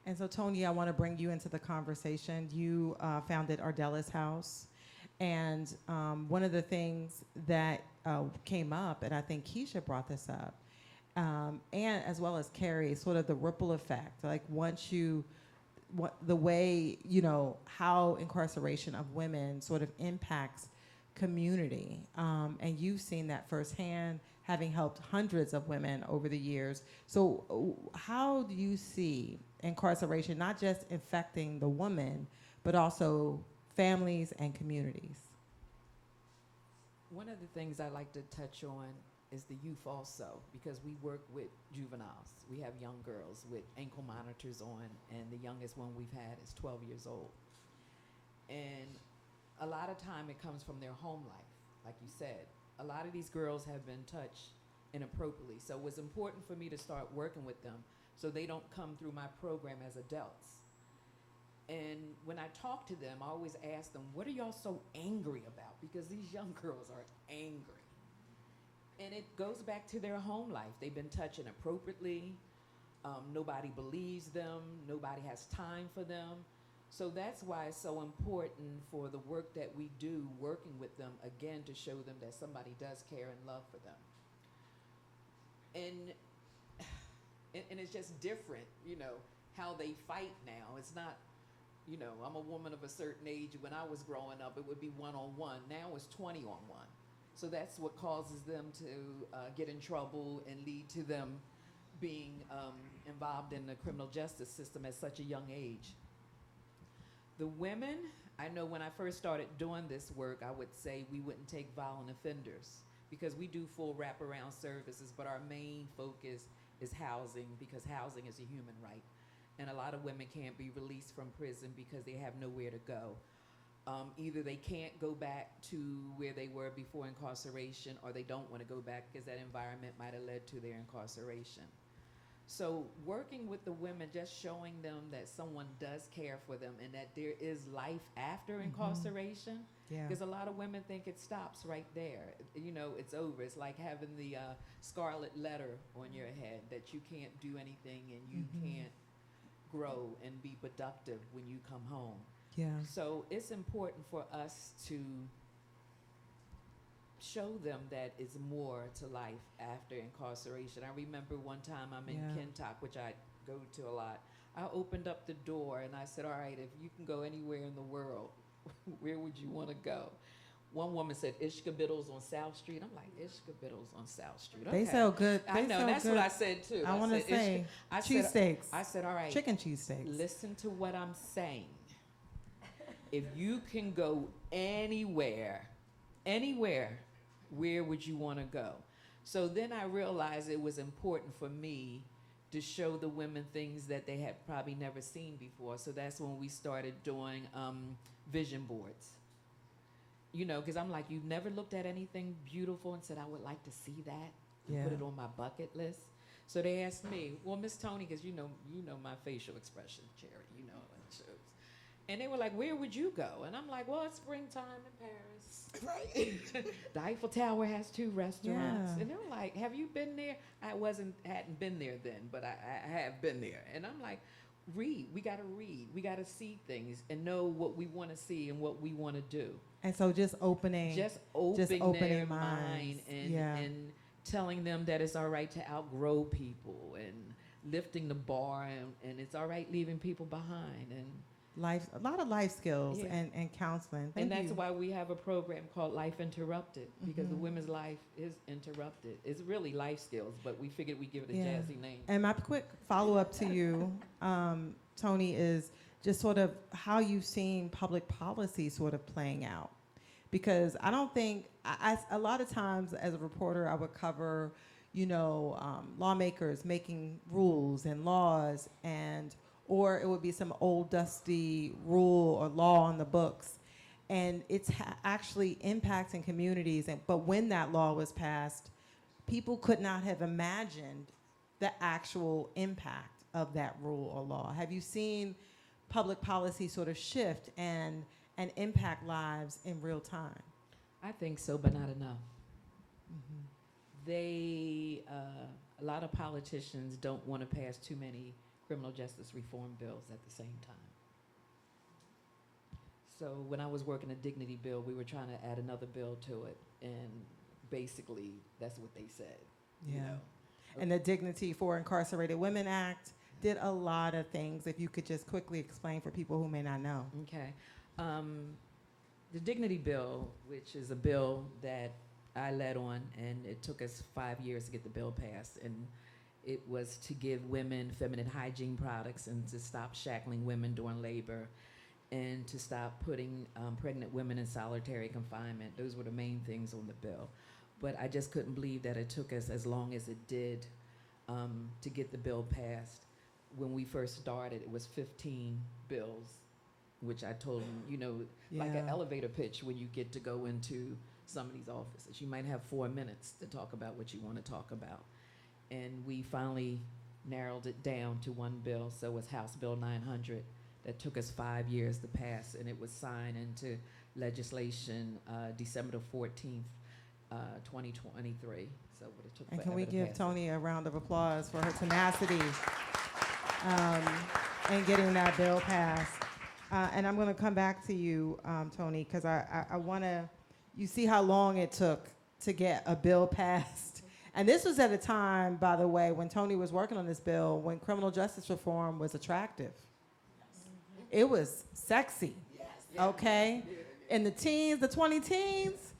And so, Tonie, I want to bring you into the conversation. You founded Ardella's House. And one of the things that came up, and I think Keisha brought this up, and as well as Kerry, sort of the ripple effect. Like the way, how incarceration of women sort of impacts community, and you've seen that firsthand, having helped hundreds of women over the years. So how do you see incarceration not just affecting the woman, but also families and communities? One of the things I like to touch on is the youth also, because we work with juveniles. We have young girls with ankle monitors on, and the youngest one we've had is 12 years old. And a lot of time it comes from their home life, like you said. A lot of these girls have been touched inappropriately, so it was important for me to start working with them so they don't come through my program as adults. And when I talk to them, I always ask them, what are y'all so angry about? Because these young girls are angry. And it goes back to their home life. They've been touched inappropriately. Nobody believes them. Nobody has time for them. So that's why it's so important for the work that we do, working with them, again, to show them that somebody does care and love for them. And it's just different, you know, how they fight now. It's not, you know, I'm a woman of a certain age. When I was growing up, it would be one-on-one. Now it's 20-on-1. So that's what causes them to get in trouble and lead to them being involved in the criminal justice system at such a young age. The women, I know when I first started doing this work, I would say we wouldn't take violent offenders because we do full wraparound services, but our main focus is housing, because housing is a human right. And a lot of women can't be released from prison because they have nowhere to go. Either they can't go back to where they were before incarceration, or they don't want to go back because that environment might have led to their incarceration. So working with the women, just showing them that someone does care for them and that there is life after incarceration. Yeah. Because a lot of women think it stops right there. You know, it's over. It's like having the scarlet letter on your head that you can't do anything and you can't grow and be productive when you come home. Yeah. So it's important for us to show them that it's more to life after incarceration. I remember one time I'm in Kentuck, which I go to a lot. I opened up the door and I said, all right, if you can go anywhere in the world, where would you want to go? One woman said Ishkabiddles on South Street. I'm like, Ishkabiddles on South Street. Okay. They sell good. I know, sell that's good. what I said too. I want to say cheesesteaks. I said, all right. Chicken cheesesteaks. Listen to what I'm saying. If you can go anywhere, where would you want to go? So then I realized it was important for me to show the women things that they had probably never seen before. So that's when we started doing vision boards. You know, because I'm like, you've never looked at anything beautiful and said, I would like to see that, and put it on my bucket list. So they asked me, well, Miss Tonie, because you know my facial expression, Cherri, you know, it shows. And they were like, where would you go? And I'm like, well, it's springtime in Paris. Right. The Eiffel Tower has 2 restaurants. Yeah. And they were like, have you been there? I hadn't been there then, but I have been there. And I'm like, read. We got to read. We got to see things and know what we want to see and what we want to do. And so just opening their minds. mind and telling them that it's all right to outgrow people and lifting the bar and it's all right leaving people behind and a lot of life skills and counseling. And that's why we have a program called Life Interrupted, because the women's life is interrupted. It's really life skills, but we figured we'd give it a jazzy name. And my quick follow-up to you, Tonie, is just sort of how you've seen public policy sort of playing out. Because I don't think, a lot of times as a reporter, I would cover, lawmakers making rules and laws, or it would be some old dusty rule or law on the books. And it's actually impacting communities. But when that law was passed, people could not have imagined the actual impact of that rule or law. Have you seen public policy sort of shift and impact lives in real time? I think so, but not enough. A lot of politicians don't want to pass too many criminal justice reform bills at the same time. So when I was working a dignity bill, we were trying to add another bill to it, and basically that's what they said. Yeah. You know? And the Dignity for Incarcerated Women Act did a lot of things. If you could just quickly explain for people who may not know. Okay. the Dignity Bill, which is a bill that I led on, and it took us 5 years to get the bill passed. And it was to give women feminine hygiene products and to stop shackling women during labor and to stop putting pregnant women in solitary confinement. Those were the main things on the bill. But I just couldn't believe that it took us as long as it did to get the bill passed. When we first started, it was 15 bills, which I told them, you know, like an Yeah. elevator pitch when you get to go into some of these offices. You might have 4 minutes to talk about what you want to talk about. And we finally narrowed it down to one bill, so it was House Bill 900 that took us 5 years to pass, and it was signed into legislation December the 14th, 2023. So but it took And can we forever to give pass it. Tonie a round of applause for her tenacity in getting that bill passed? And I'm going to come back to you, Tonie, because I want to, you see how long it took to get a bill passed. And this was at a time, by the way, when Tonie was working on this bill, when criminal justice reform was attractive. It was sexy, okay? In the teens, the 20 teens,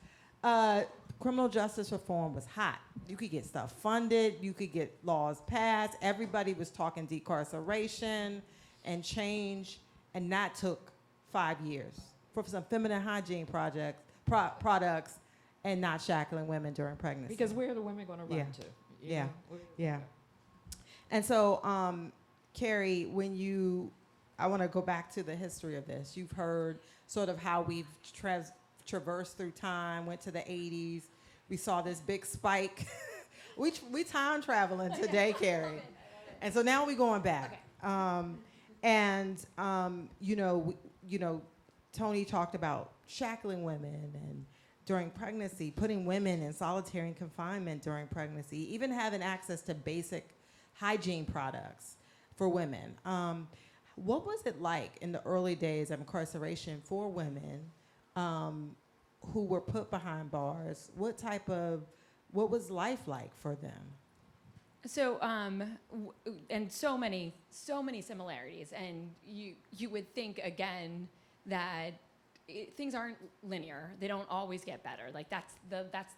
criminal justice reform was hot. You could get stuff funded, you could get laws passed, everybody was talking decarceration and change, and that took 5 years for some feminine hygiene products and not shackling women during pregnancy. Because where are the women going to run Yeah. to? You Yeah. know? Yeah. And so, Kerry, when you, I want to go back to the history of this. You've heard sort of how we've traversed through time, went to the 80s. We saw this big spike. we time traveling today, Kerry. And so now we're going back. Tonie talked about shackling women and during pregnancy, putting women in solitary confinement during pregnancy, even having access to basic hygiene products for women. What was it like in the early days of incarceration for women who were put behind bars? What was life like for them? So, and so many similarities, and you would think again that things aren't linear. They don't always get better. Like that's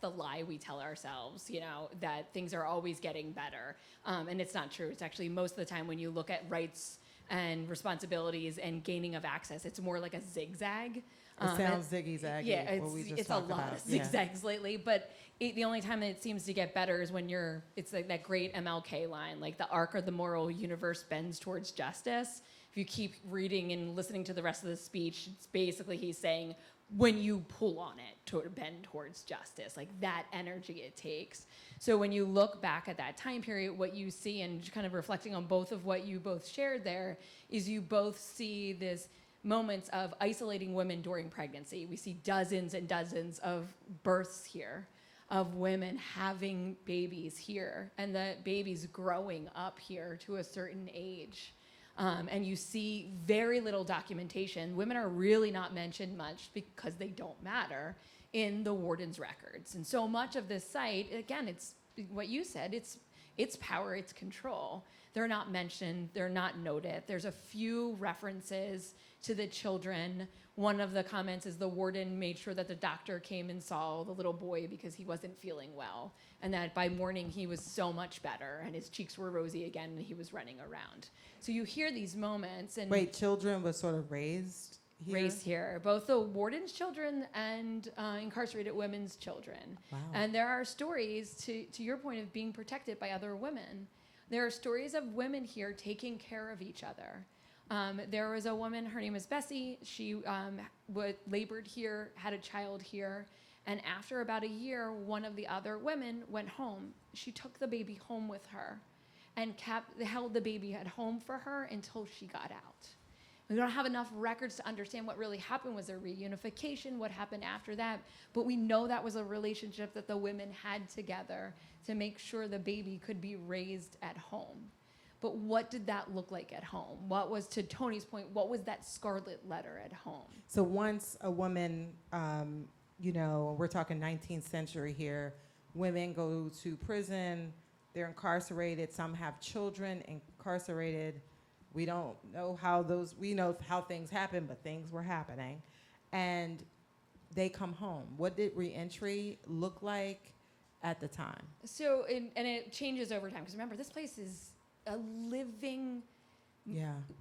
the lie we tell ourselves, you know, that things are always getting better, and it's not true. It's actually most of the time when you look at rights and responsibilities and gaining of access, it's more like a zigzag. It sounds ziggy-zaggy. Yeah, it's a lot of zigzags lately, but the only time that it seems to get better is when it's like that great MLK line, like the arc of the moral universe bends towards justice. If you keep reading and listening to the rest of the speech, it's basically he's saying, when you pull on it to bend towards justice, like that energy it takes. So when you look back at that time period, what you see, and kind of reflecting on both of what you both shared there, is you both see this moments of isolating women during pregnancy. We see dozens and dozens of births here, of women having babies here, and the babies growing up here to a certain age. And you see very little documentation. Women are really not mentioned much because they don't matter in the warden's records. And so much of this site, again, it's what you said, it's power, it's control. They're not mentioned, they're not noted. There's a few references to the children. One of the comments is the warden made sure that the doctor came and saw the little boy because he wasn't feeling well, and that by morning he was so much better and his cheeks were rosy again and he was running around. So you hear these moments. And Wait, children was sort of raised here? Raised here, both the warden's children and incarcerated women's children. Wow. And there are stories, to your point, of being protected by other women. There are stories of women here taking care of each other. There was a woman, her name is Bessie. She labored here, had a child here, and after about a year, one of the other women went home. She took the baby home with her and held the baby at home for her until she got out. We don't have enough records to understand what really happened. Was there reunification? What happened after that? But we know that was a relationship that the women had together to make sure the baby could be raised at home. But what did that look like at home? What was, to Tonie's point, what was that scarlet letter at home? So once a woman, we're talking 19th century here, women go to prison, they're incarcerated, some have children incarcerated. We don't know we know how things happen, but things were happening. And they come home? What did reentry look like at the time? So, and it changes over time, because remember, this place is a living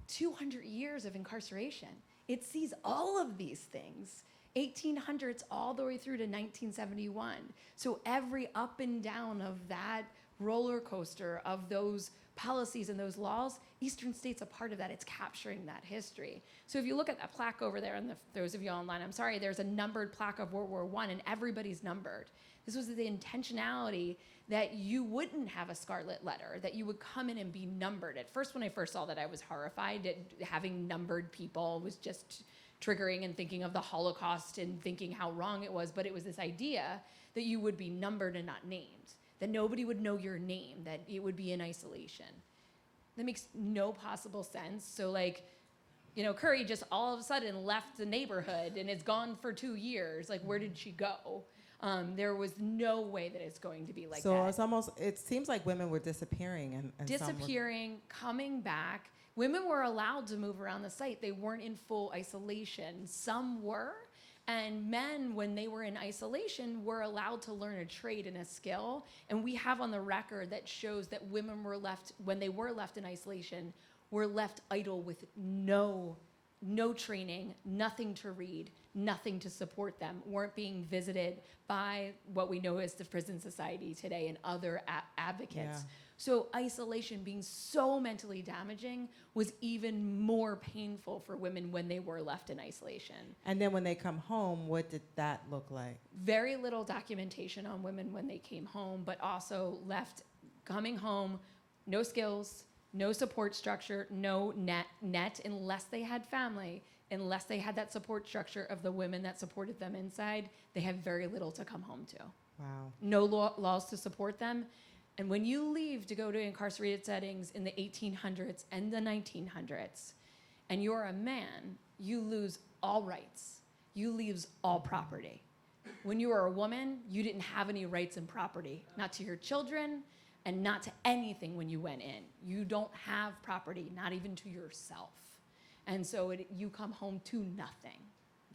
200 years of incarceration. It sees all of these things, 1800s all the way through to 1971. So every up and down of that roller coaster of those policies and those laws, Eastern State's a part of that. It's capturing that history. So if you look at that plaque over there, and those of you online, I'm sorry, there's a numbered plaque of World War I, and everybody's numbered. This was the intentionality that you wouldn't have a scarlet letter, that you would come in and be numbered. At first, when I first saw that, I was horrified at having numbered people. Was just triggering and thinking of the Holocaust and thinking how wrong it was. But it was this idea that you would be numbered and not named, that nobody would know your name, that it would be in isolation. That makes no possible sense. So like, you know, Curry just all of a sudden left the neighborhood and is gone for 2 years. Like, where did she go? There was no way that it's going to be like that. So it's almost, it seems like women were disappearing. And disappearing, coming back. Women were allowed to move around the site. They weren't in full isolation. Some were. And men, when they were in isolation, were allowed to learn a trade and a skill. And we have on the record that shows that women were left, when they were left in isolation, were left idle with no training, nothing to read, nothing to support them, weren't being visited by what we know as the prison society today and other advocates. Yeah. So isolation being so mentally damaging was even more painful for women when they were left in isolation. And then when they come home, what did that look like? Very little documentation on women when they came home, but also left coming home, no skills, no support structure, no net unless they had family, unless they had that support structure of the women that supported them inside, they had very little to come home to. Wow. No laws to support them. And when you leave to go to incarcerated settings in the 1800s and the 1900s, and you're a man, you lose all rights. You lose all property. When you were a woman, you didn't have any rights and property, not to your children and not to anything when you went in. You don't have property, not even to yourself. And so you come home to nothing.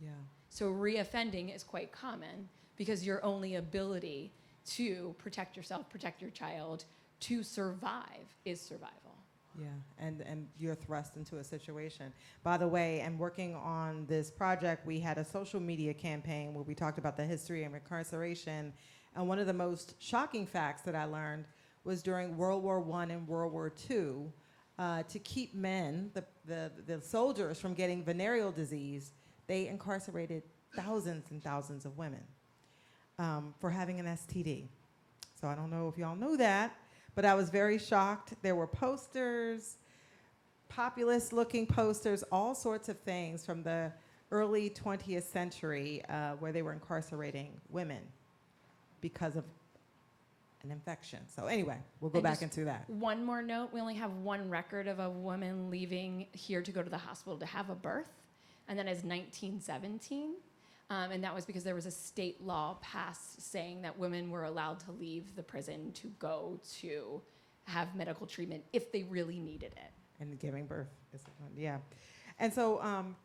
Yeah. So reoffending is quite common because your only ability to protect yourself, protect your child, to survive is survival. Yeah, and you're thrust into a situation. By the way, and working on this project, we had a social media campaign where we talked about the history of incarceration. And one of the most shocking facts that I learned was during World War I and World War II, to keep men, the soldiers, from getting venereal disease, they incarcerated thousands and thousands of women for having an STD. So I don't know if y'all knew that, but I was very shocked. There were posters, populist-looking posters, all sorts of things from the early 20th century where they were incarcerating women because of an infection. So anyway, we'll go back into that. One more note, we only have one record of a woman leaving here to go to the hospital to have a birth, and that is 1917. And that was because there was a state law passed saying that women were allowed to leave the prison to go to have medical treatment if they really needed it. And giving birth is one, yeah. And so,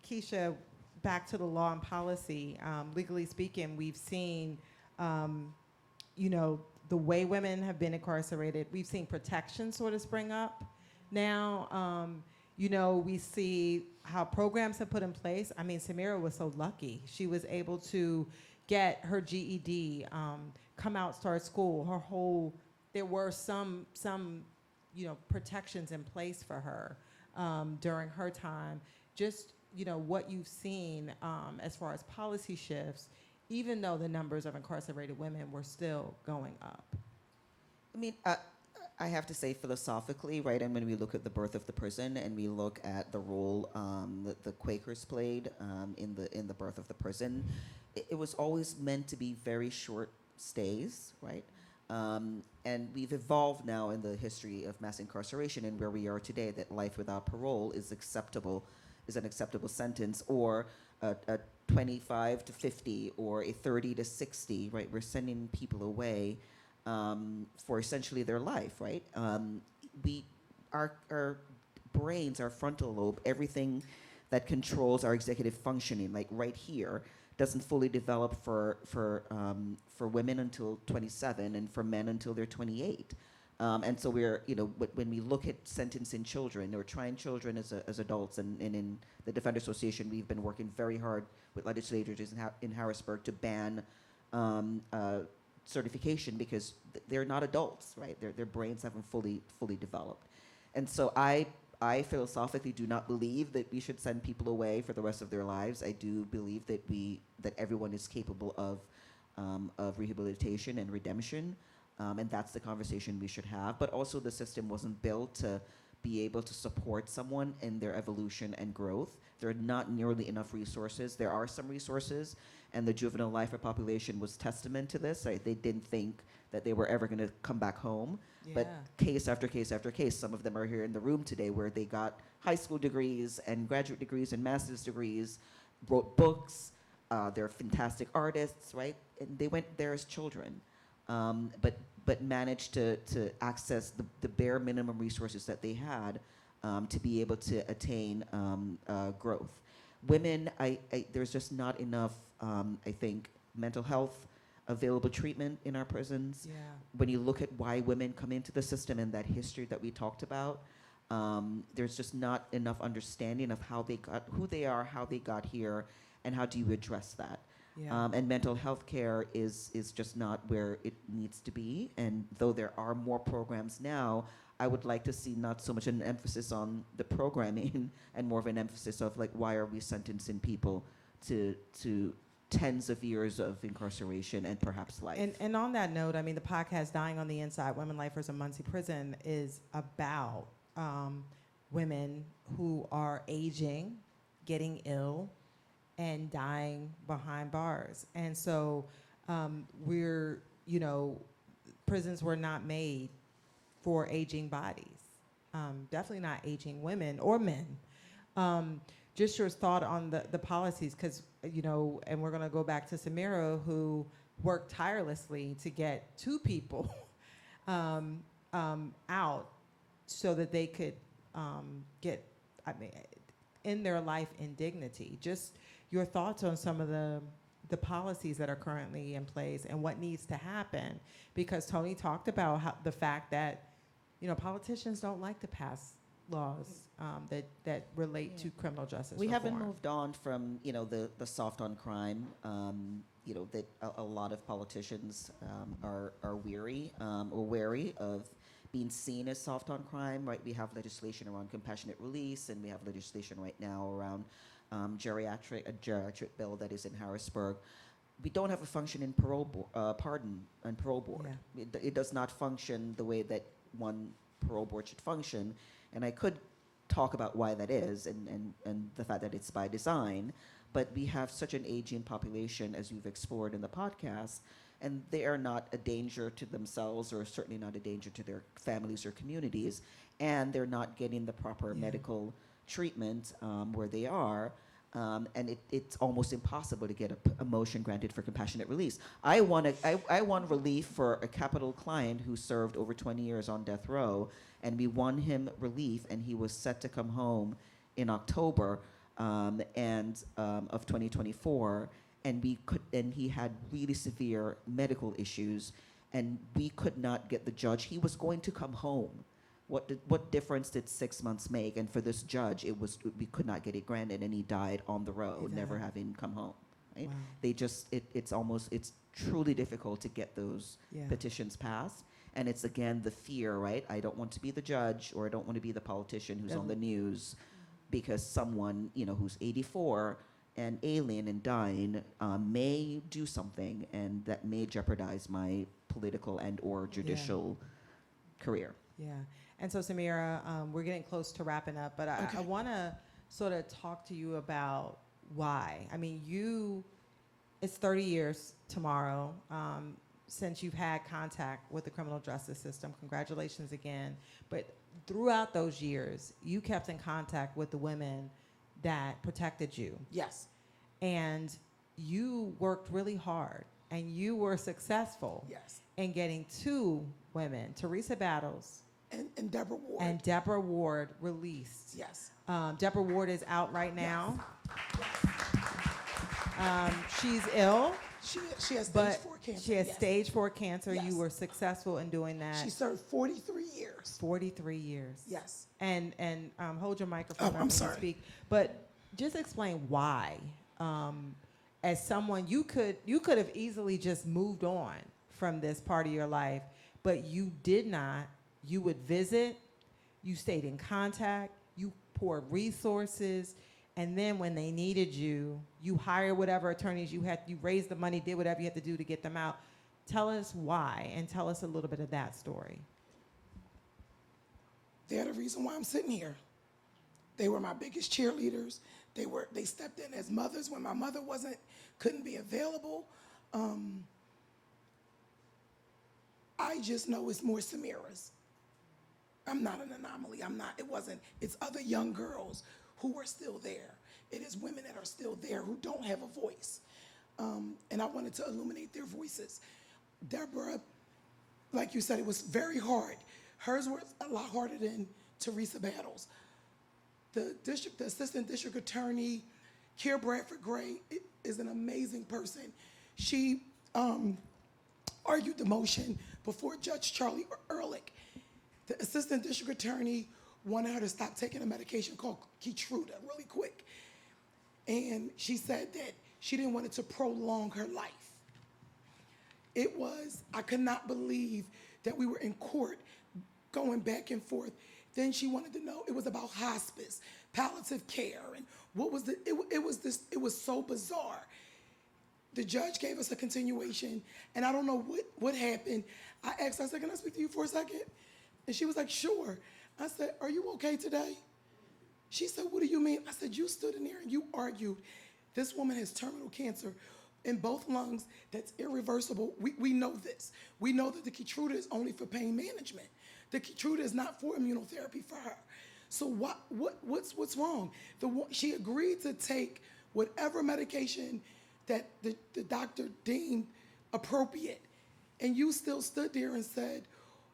Keisha, back to the law and policy. Legally speaking, we've seen, you know, the way women have been incarcerated. We've seen protection sort of spring up now. You know, we see how programs have put in place. I mean, Sameerah was so lucky. She was able to get her GED, come out, start school. There were some, you know, protections in place for her during her time. Just, you know, what you've seen as far as policy shifts, even though the numbers of incarcerated women were still going up. I mean, I have to say philosophically, right, and when we look at the birth of the prison and we look at the role that the Quakers played in the birth of the prison, it was always meant to be very short stays, right? And we've evolved now in the history of mass incarceration and where we are today that life without parole is an acceptable sentence, or a 25 to 50 or a 30 to 60, right? We're sending people away for essentially their life, right? Our brains, our frontal lobe, everything that controls our executive functioning, like right here, doesn't fully develop for women until 27 and for men until they're 28. And so we're, when we look at sentencing children or trying children as adults, and in the Defender Association, we've been working very hard with legislators in Harrisburg to ban certification because they're not adults, right? Their brains haven't fully developed. And so I philosophically do not believe that we should send people away for the rest of their lives. I do believe that everyone is capable of rehabilitation and redemption. And that's the conversation we should have. But also the system wasn't built to be able to support someone in their evolution and growth. There are not nearly enough resources. There are some resources, and the juvenile lifer population was testament to this. Right? They didn't think that they were ever going to come back home. Yeah. But case after case after case, some of them are here in the room today where they got high school degrees and graduate degrees and master's degrees, wrote books. They're fantastic artists, right? And they went there as children. But managed to access the bare minimum resources that they had to be able to attain growth. Women, there's just not enough, I think, mental health available treatment in our prisons. Yeah. When you look at why women come into the system and that history that we talked about, there's just not enough understanding of how they got, who they are, how they got here, and how do you address that. Yeah. And mental health care is just not where it needs to be. And though there are more programs now, I would like to see not so much an emphasis on the programming and more of an emphasis of like, why are we sentencing people to tens of years of incarceration and perhaps life? And on that note, I mean, the podcast Dying on the Inside, Women Lifers in Muncy Prison is about women who are aging, getting ill, and dying behind bars. And so prisons were not made for aging bodies, definitely not aging women or men. Just your thought on the policies, because, and we're gonna go back to Sameerah, who worked tirelessly to get two people out so that they could end their life in dignity. Just your thoughts on some of the policies that are currently in place and what needs to happen, because Tonie talked about the fact that politicians don't like to pass laws that relate to criminal justice We reform. haven't moved on from the soft on crime. That a lot of politicians are weary or wary of being seen as soft on crime. Right, we have legislation around compassionate release, and we have legislation right now around a geriatric bill that is in Harrisburg. We don't have a functioning pardon and parole board. Yeah. It does not function the way that one parole board should function, and I could talk about why that is and the fact that it's by design, but we have such an aging population, as you've explored in the podcast, and they are not a danger to themselves or certainly not a danger to their families or communities, and they're not getting the proper medical treatment where they are, and it's almost impossible to get a motion granted for compassionate release. I won relief for a capital client who served over 20 years on death row, and we won him relief, and he was set to come home in October of 2024, and he had really severe medical issues, and we could not get the judge. He was going to come home. What difference did 6 months make? And for this judge, we could not get it granted, and he died on the road, never having come home. Right? Wow. It's truly difficult to get those petitions passed, and it's again the fear, right? I don't want to be the judge, or I don't want to be the politician who's on the news, because someone who's 84 and alien and dying may do something, and that may jeopardize my political and or judicial career. Yeah. And so, Sameerah, we're getting close to wrapping up, but I want to sort of talk to you about why. I mean, it's 30 years tomorrow since you've had contact with the criminal justice system. Congratulations again. But throughout those years, you kept in contact with the women that protected you. Yes. And you worked really hard, and you were successful in getting two women, Teresa Battles and Deborah Ward. And Deborah Ward released. Yes. Deborah Ward is out right now. She's ill, She has stage but 4 cancer. she has yes. stage 4 cancer. Yes. You were successful in doing that. She served 43 years. 43 years. Yes. And hold your microphone Oh, up I'm when sorry. you speak. But just explain why. As someone, you could have easily just moved on from this part of your life, but you did not. You would visit. You stayed in contact. You poured resources. And then when they needed you, you hired whatever attorneys you had. You raised the money, did whatever you had to do to get them out. Tell us why, and tell us a little bit of that story. They're the reason why I'm sitting here. They were my biggest cheerleaders. They stepped in as mothers when my mother couldn't be available. I just know it's more Sameerahs. I'm not an anomaly. It's other young girls who are still there. It is women that are still there who don't have a voice. And I wanted to illuminate their voices. Deborah, like you said, it was very hard. Hers was a lot harder than Teresa Battles. The assistant district attorney, Cherri Gregg, is an amazing person. She argued the motion before Judge Charlie Ehrlich. The assistant district attorney wanted her to stop taking a medication called Keytruda really quick. And she said that she didn't want it to prolong her life. I could not believe that we were in court going back and forth. Then she wanted to know, it was about hospice, palliative care, and it was so bizarre. The judge gave us a continuation, and I don't know what happened. I asked her, I said, can I speak to you for a second? And she was like, sure. I said, are you okay today? She said, what do you mean? I said, you stood in there and you argued. This woman has terminal cancer in both lungs that's irreversible. We know this. We know that the Keytruda is only for pain management. The Keytruda is not for immunotherapy for her. So what's wrong? She agreed to take whatever medication that the doctor deemed appropriate. And you still stood there and said,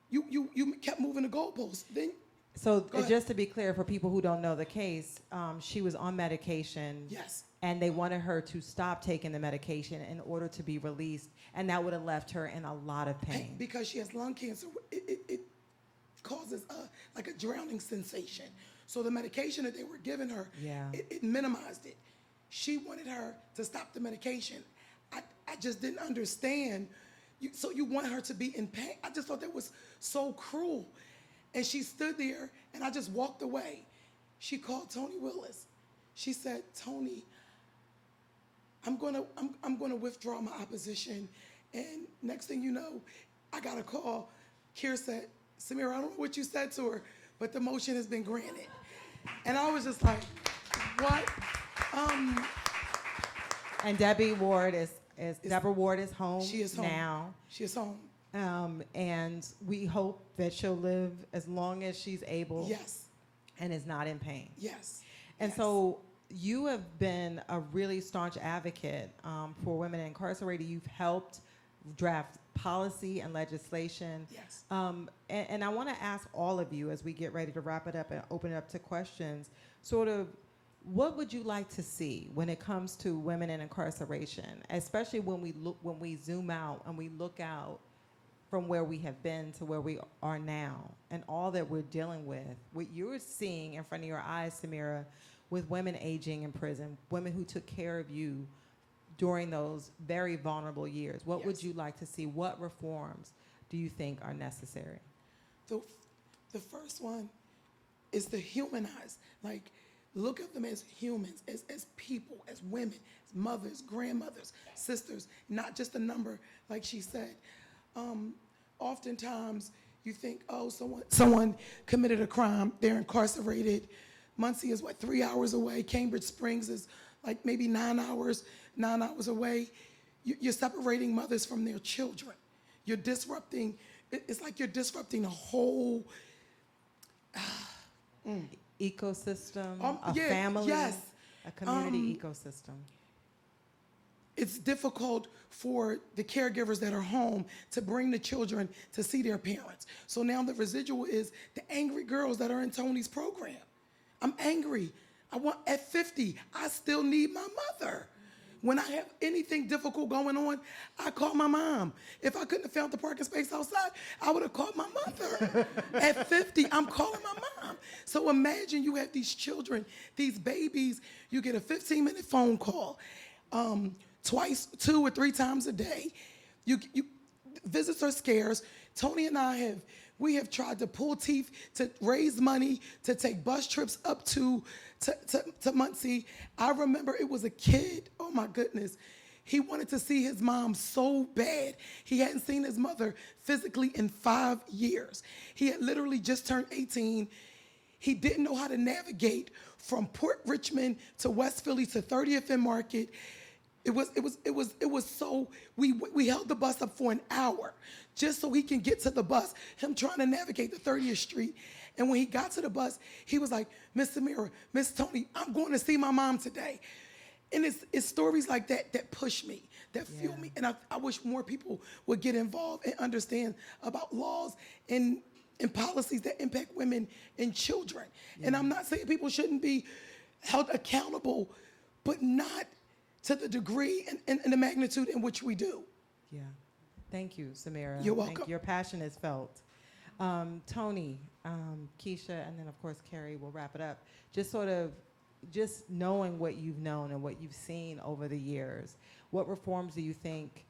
you kept moving the goalposts. So just to be clear, for people who don't know the case, she was on medication. Yes. And they wanted her to stop taking the medication in order to be released, and that would have left her in a lot of pain. Because she has lung cancer, it causes like a drowning sensation. So the medication that they were giving her, it minimized it. She wanted her to stop the medication. I just didn't understand. So you want her to be in pain? I just thought that was so cruel. And she stood there, and I just walked away. She called Tonie Willis. She said, Tonie, I'm gonna withdraw my opposition. And next thing you know, I got a call. Keir said, Sameerah, I don't know what you said to her, but the motion has been granted. And I was just like, what? And Deborah Ward is home. She is home now. She is home. And we hope that she'll live as long as she's able. Yes. And is not in pain. Yes. And yes. so you have been a really staunch advocate for women incarcerated. You've helped draft policy and legislation. Yes. And I want to ask all of you, as we get ready to wrap it up and open it up to questions, sort of, what would you like to see when it comes to women in incarceration, especially when we zoom out and we look out from where we have been to where we are now, and all that we're dealing with, what you're seeing in front of your eyes, Sameerah, with women aging in prison, women who took care of you during those very vulnerable years. What Yes. would you like to see? What reforms do you think are necessary? The first one is to humanize. Like, look at them as humans, as people, as women, as mothers, grandmothers, sisters, not just a number, like she said. Oftentimes, you think, oh, someone committed a crime, they're incarcerated. Muncy is, 3 hours away. Cambridge Springs is like maybe 9 hours away. You're separating mothers from their children. You're disrupting, it's like you're disrupting a whole ecosystem, a yeah, family, yes. a community ecosystem. It's difficult for the caregivers that are home to bring the children to see their parents. So now the residual is the angry girls that are in Tonie's program. I'm angry. At 50, I still need my mother. When I have anything difficult going on, I call my mom. If I couldn't have found the parking space outside, I would have called my mother. At 50, I'm calling my mom. So imagine you have these children, these babies, you get a 15-minute phone call twice, 2 or 3 times a day. Visits are scarce. Tonie and I have tried to pull teeth to raise money to take bus trips up to Muncy. I remember it was a kid, oh my goodness. He wanted to see his mom so bad. He hadn't seen his mother physically in 5 years. He had literally just turned 18. He didn't know how to navigate from Port Richmond to West Philly to 30th and Market. It was so, we held the bus up for an hour just so he can get to the bus, him trying to navigate the 30th Street. And when he got to the bus, he was like, Miss Sameerah, Miss Tonie, I'm going to see my mom today. And it's stories like that push me, that fuel me. And I wish more people would get involved and understand about laws and policies that impact women and children. Yeah. And I'm not saying people shouldn't be held accountable, but not to the degree and the magnitude in which we do. Yeah. Thank you, Sameerah. You're welcome. Your passion is felt. Tonie, Keisha, and then of course Kerry will wrap it up. Just knowing what you've known and what you've seen over the years, what reforms do you think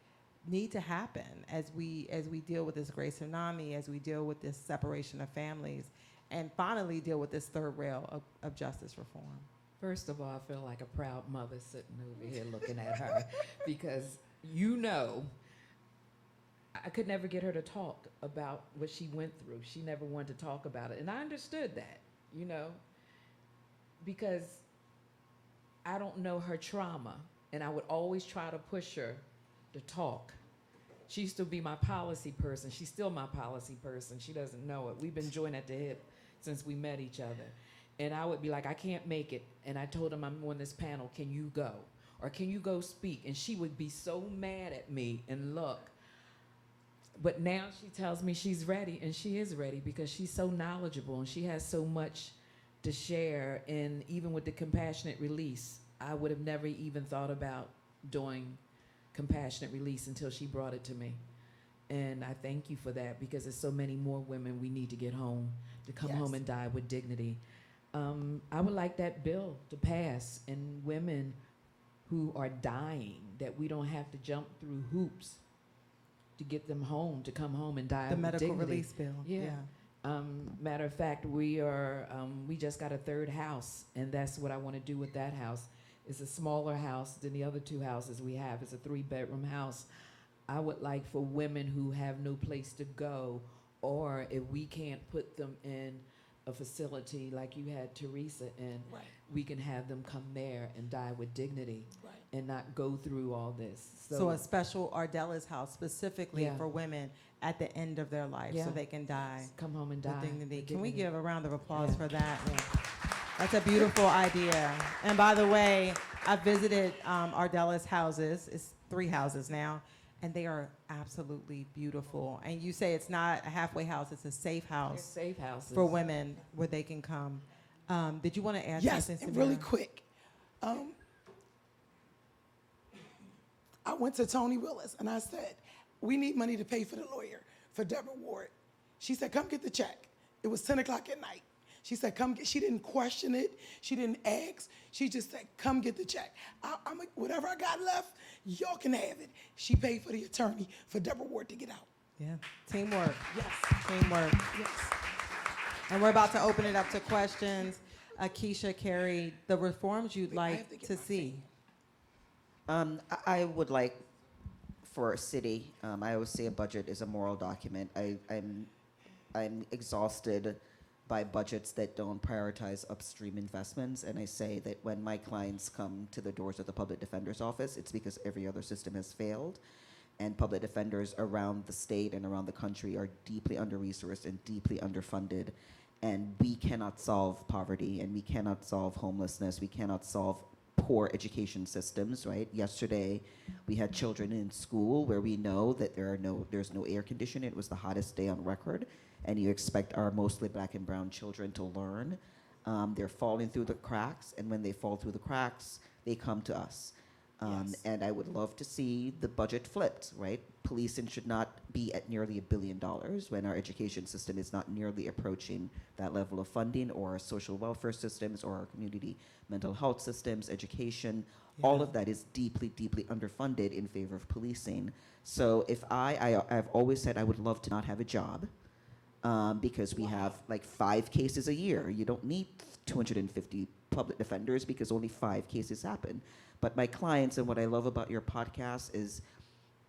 need to happen as we deal with this gray tsunami, as we deal with this separation of families, and finally deal with this third rail of justice reform? First of all, I feel like a proud mother sitting over here looking at her because, I could never get her to talk about what she went through. She never wanted to talk about it. And I understood that, because I don't know her trauma. And I would always try to push her to talk. She used to be my policy person. She's still my policy person. She doesn't know it. We've been joined at the hip since we met each other. And I would be like, I can't make it. And I told him, I'm on this panel. Can you go? Or can you go speak? And she would be so mad at me and look. But now she tells me she's ready, and she is ready because she's so knowledgeable and she has so much to share. And even with the compassionate release, I would have never even thought about doing compassionate release until she brought it to me. And I thank you for that because there's so many more women we need to get home, to come home and die with dignity. I would like that bill to pass, and women who are dying, that we don't have to jump through hoops to get them home, to come home and die with dignity. The medical release bill. Yeah. Matter of fact, we just got a third house, and that's what I want to do with that house. It's a smaller house than the other 2 houses we have. It's a 3-bedroom house. I would like for women who have no place to go, or if we can't put them in a facility like you had Teresa in, we can have them come there and die with dignity and not go through all this. So a special Ardella's house specifically for women at the end of their life so they can die. Come home and die with dignity. with Can we dignity. give a round of applause for that? Yeah. That's a beautiful idea. And by the way, I visited Ardella's houses. It's 3 houses now. And they are absolutely beautiful. And you say it's not a halfway house, it's a safe house. They're safe houses. For women where they can come. Did you want to add something, Yes, Sameerah? really quick. I went to Tonie Willis and I said, we need money to pay for the lawyer for Deborah Ward. She said, come get the check. It was 10 o'clock at night. She said, come get, she didn't question it. She didn't ask. She just said, come get the check. I'm like, whatever I got left, y'all can have it. She paid for the attorney for Deborah Ward to get out. Yeah, teamwork. Yes. Teamwork. Yes. And we're about to open it up to questions. Keisha, Kerry, the reforms you'd like to see. I would like for a city, I always say a budget is a moral document. I'm exhausted by budgets that don't prioritize upstream investments, and I say that when my clients come to the doors of the public defender's office, it's because every other system has failed, and public defenders around the state and around the country are deeply under-resourced and deeply underfunded, and we cannot solve poverty, and we cannot solve homelessness, we cannot solve poor education systems, right? Yesterday, we had children in school where we know that there's no air conditioning. It was the hottest day on record, and you expect our mostly black and brown children to learn. They're falling through the cracks, and when they fall through the cracks, they come to us. Yes. And I would love to see the budget flipped, right? Policing should not be at nearly $1 billion when our education system is not nearly approaching that level of funding, or our social welfare systems, or our community mental health systems, education. All of that is deeply, deeply underfunded in favor of policing. So if I've always said I would love to not have a job, because we have like 5 cases a year. You don't need 250 public defenders because only 5 cases happen. But my clients, and what I love about your podcast is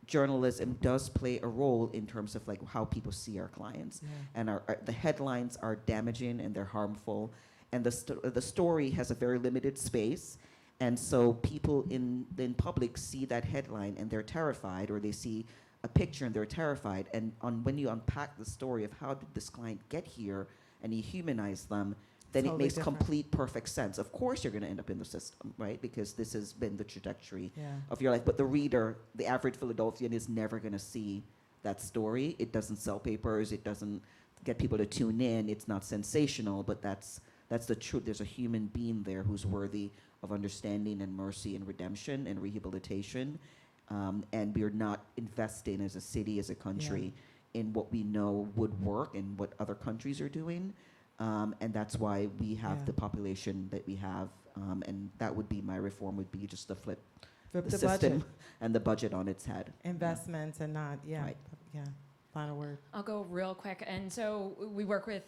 journalism does play a role in terms of like how people see our clients. And the headlines are damaging and they're harmful. And the story has a very limited space. And so people in public see that headline and they're terrified, or they see a picture and they're terrified. And when you unpack the story of how did this client get here and you humanize them, then Totally it makes different. complete perfect sense. Of course you're going to end up in the system, right? Because this has been the trajectory Yeah. of your life. But the reader, the average Philadelphian, is never going to see that story. It doesn't sell papers. It doesn't get people to tune in. It's not sensational, but that's the truth. There's a human being there who's worthy of understanding and mercy and redemption and rehabilitation. And we're not investing as a city, as a country, in what we know would work and what other countries are doing. And that's why we have the population that we have. And that would be my reform, would be just to flip Flip the the system budget. and the budget on its head. Investments and not, Right. Final word. I'll go real quick. And so we work with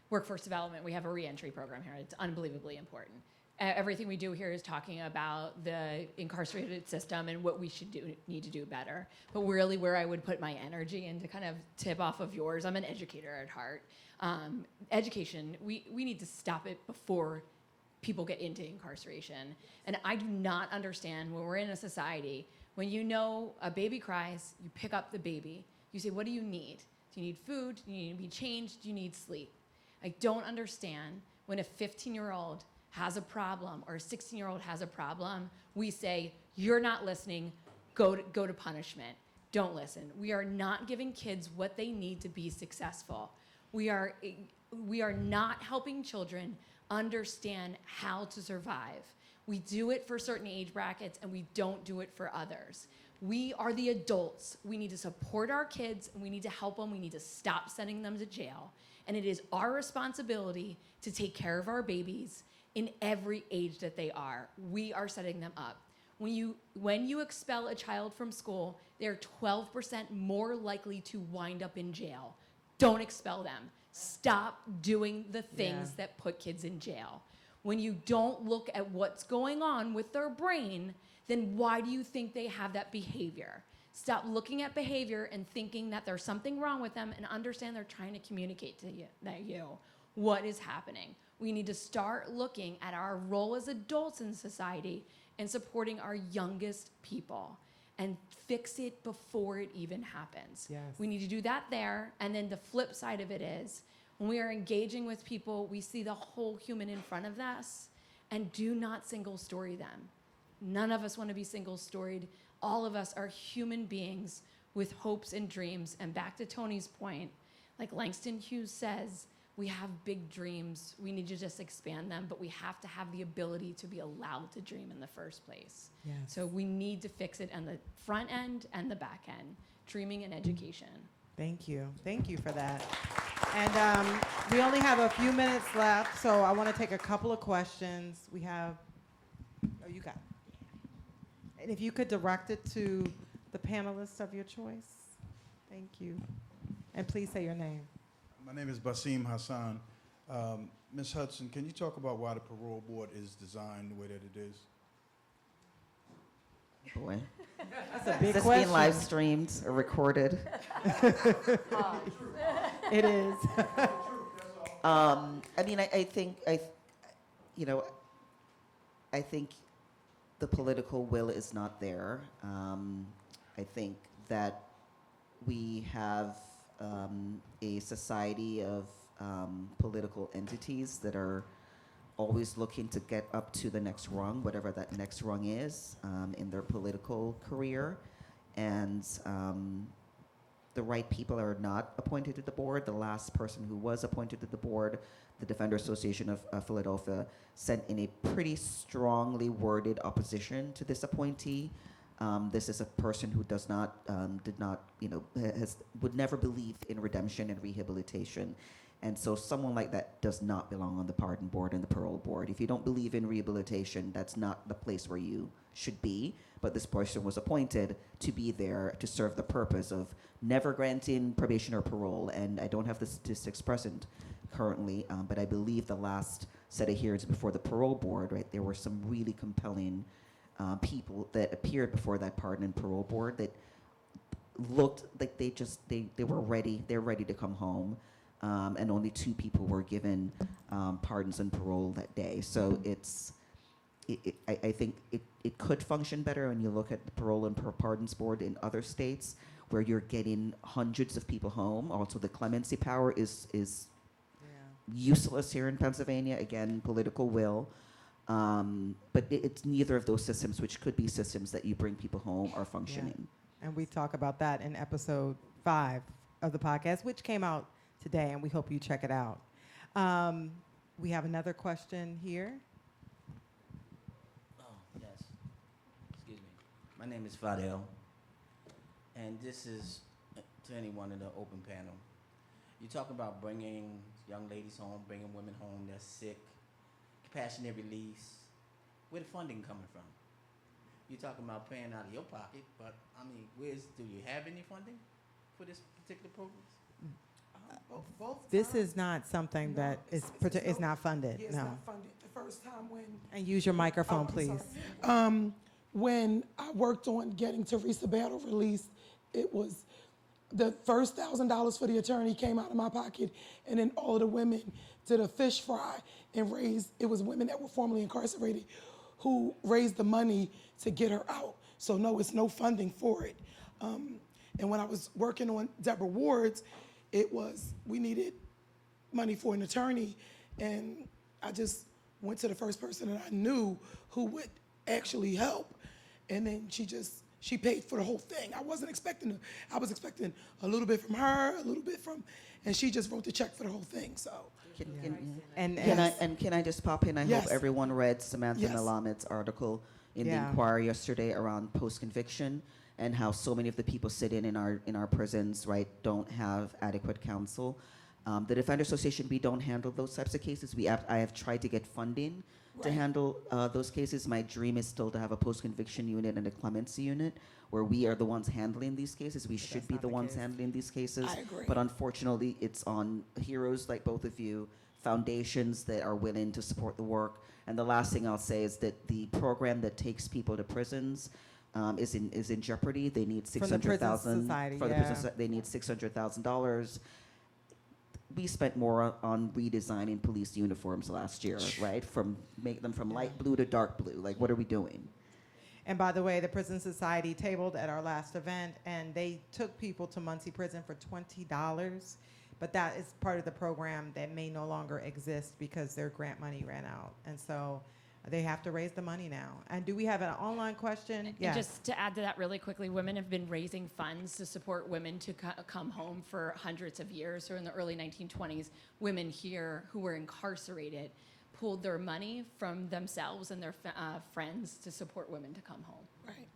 workforce development. We have a reentry program here. It's unbelievably important. Everything we do here is talking about the incarcerated system and what we should need to do better. But really where I would put my energy, and to kind of tip off of yours, I'm an educator at heart. Education, we need to stop it before people get into incarceration. And I do not understand, when we're in a society, when you know a baby cries, you pick up the baby. You say, what do you need? Do you need food? Do you need to be changed? Do you need sleep? I don't understand when a 15-year-old has a problem or a 16-year-old has a problem, we say, you're not listening, go to punishment. Don't listen. We are not giving kids what they need to be successful. We are not helping children understand how to survive. We do it for certain age brackets and we don't do it for others. We are the adults. We need to support our kids and we need to help them. We need to stop sending them to jail. And it is our responsibility to take care of our babies in every age that they are. We are setting them up. When you expel a child from school, they're 12% more likely to wind up in jail. Don't expel them. Stop doing the things that put kids in jail. When you don't look at what's going on with their brain, then why do you think they have that behavior? Stop looking at behavior and thinking that there's something wrong with them, and understand they're trying to communicate to you what is happening. We need to start looking at our role as adults in society and supporting our youngest people and fix it before it even happens. Yes. We need to do that there. And then the flip side of it is, when we are engaging with people, we see the whole human in front of us, and do not single story them. None of us want to be single storied. All of us are human beings with hopes and dreams. And back to Tonie's point, like Langston Hughes says, we have big dreams. We need to just expand them, but we have to have the ability to be allowed to dream in the first place. Yes. So we need to fix it on the front end and the back end, dreaming and education. Thank you. Thank you for that. And we only have a few minutes left, so I want to take a couple of questions. We have, oh, you got it. And if you could direct it to the panelists of your choice. Thank you. And please say your name. My name is Basim Hassan. Ms. Hudson, can you talk about why the parole board is designed the way that it is? Boy. That's a big Is this question. being live streamed or recorded? It is. I mean, I think the political will is not there. I think that we have a society of political entities that are always looking to get up to the next rung, whatever that next rung is, in their political career. And the right people are not appointed to the board. The last person who was appointed to the board, the Defender Association of Philadelphia, sent in a pretty strongly worded opposition to this appointee. This is a person who would never believe in redemption and rehabilitation. And so someone like that does not belong on the pardon board and the parole board. If you don't believe in rehabilitation, that's not the place where you should be. But this person was appointed to be there to serve the purpose of never granting probation or parole. And I don't have the statistics present currently, but I believe the last set of hearings before the parole board, right, there were some really compelling people that appeared before that pardon and parole board that looked like they were ready. They're ready to come home. And only 2 people were given pardons and parole that day. So I think it could function better when you look at the parole and pardons board in other states where you're getting hundreds of people home. Also, the clemency power is useless here in Pennsylvania. Again, political will. But it's neither of those systems, which could be systems that you bring people home, are functioning. And we talk about that in episode 5 of the podcast, which came out today, and we hope you check it out. We have another question here. Oh, yes. Excuse me. My name is Fadel, and this is to anyone in the open panel. You talk about bringing young ladies home, bringing women home that's sick, compassionate release. Where the funding coming from? You're talking about paying out of your pocket, but I mean, do you have any funding for this particular program? Both This times. is not something No, that is not funded. Yeah, it's No. not funded. The first time when And use your microphone, I'm please. sorry. When I worked on getting Teresa Battle released, it was the first $1,000 for the attorney came out of my pocket, and then all of the women did a fish fry and raised. It was women that were formerly incarcerated who raised the money to get her out. So no, it's no funding for it. And when I was working on Deborah Ward's, we needed money for an attorney, and I just went to the first person that I knew who would actually help, and then she paid for the whole thing. I wasn't expecting I was expecting a little bit from her, a little bit from, and she just wrote the check for the whole thing. So. Can I just pop in? I Yes. hope everyone read Samantha Yes. Malamit's article in the Yeah. Inquirer yesterday around post-conviction and how so many of the people sitting in our prisons, right, don't have adequate counsel. The Defender Association, we don't handle those types of cases. I have tried to get funding to handle those cases. My dream is still to have a post-conviction unit and a clemency unit where we are the ones handling these cases. We should be the ones handling these cases. I agree. But unfortunately, it's on heroes like both of you, foundations that are willing to support the work. And the last thing I'll say is that the program that takes people to prisons is in jeopardy. They need From the Prison $600,000 Society, for the yeah. prison. They need $600,000. We spent more on redesigning police uniforms last year, right? Make them from light blue to dark blue. Like, what are we doing? And by the way, the Prison Society tabled at our last event, and they took people to Muncy Prison for $20, but that is part of the program that may no longer exist because their grant money ran out. And so they have to raise the money now. And do we have an online question? And just to add to that really quickly, women have been raising funds to support women to come home for hundreds of years. So in the early 1920s, women here who were incarcerated pooled their money from themselves and their friends to support women to come home. Right.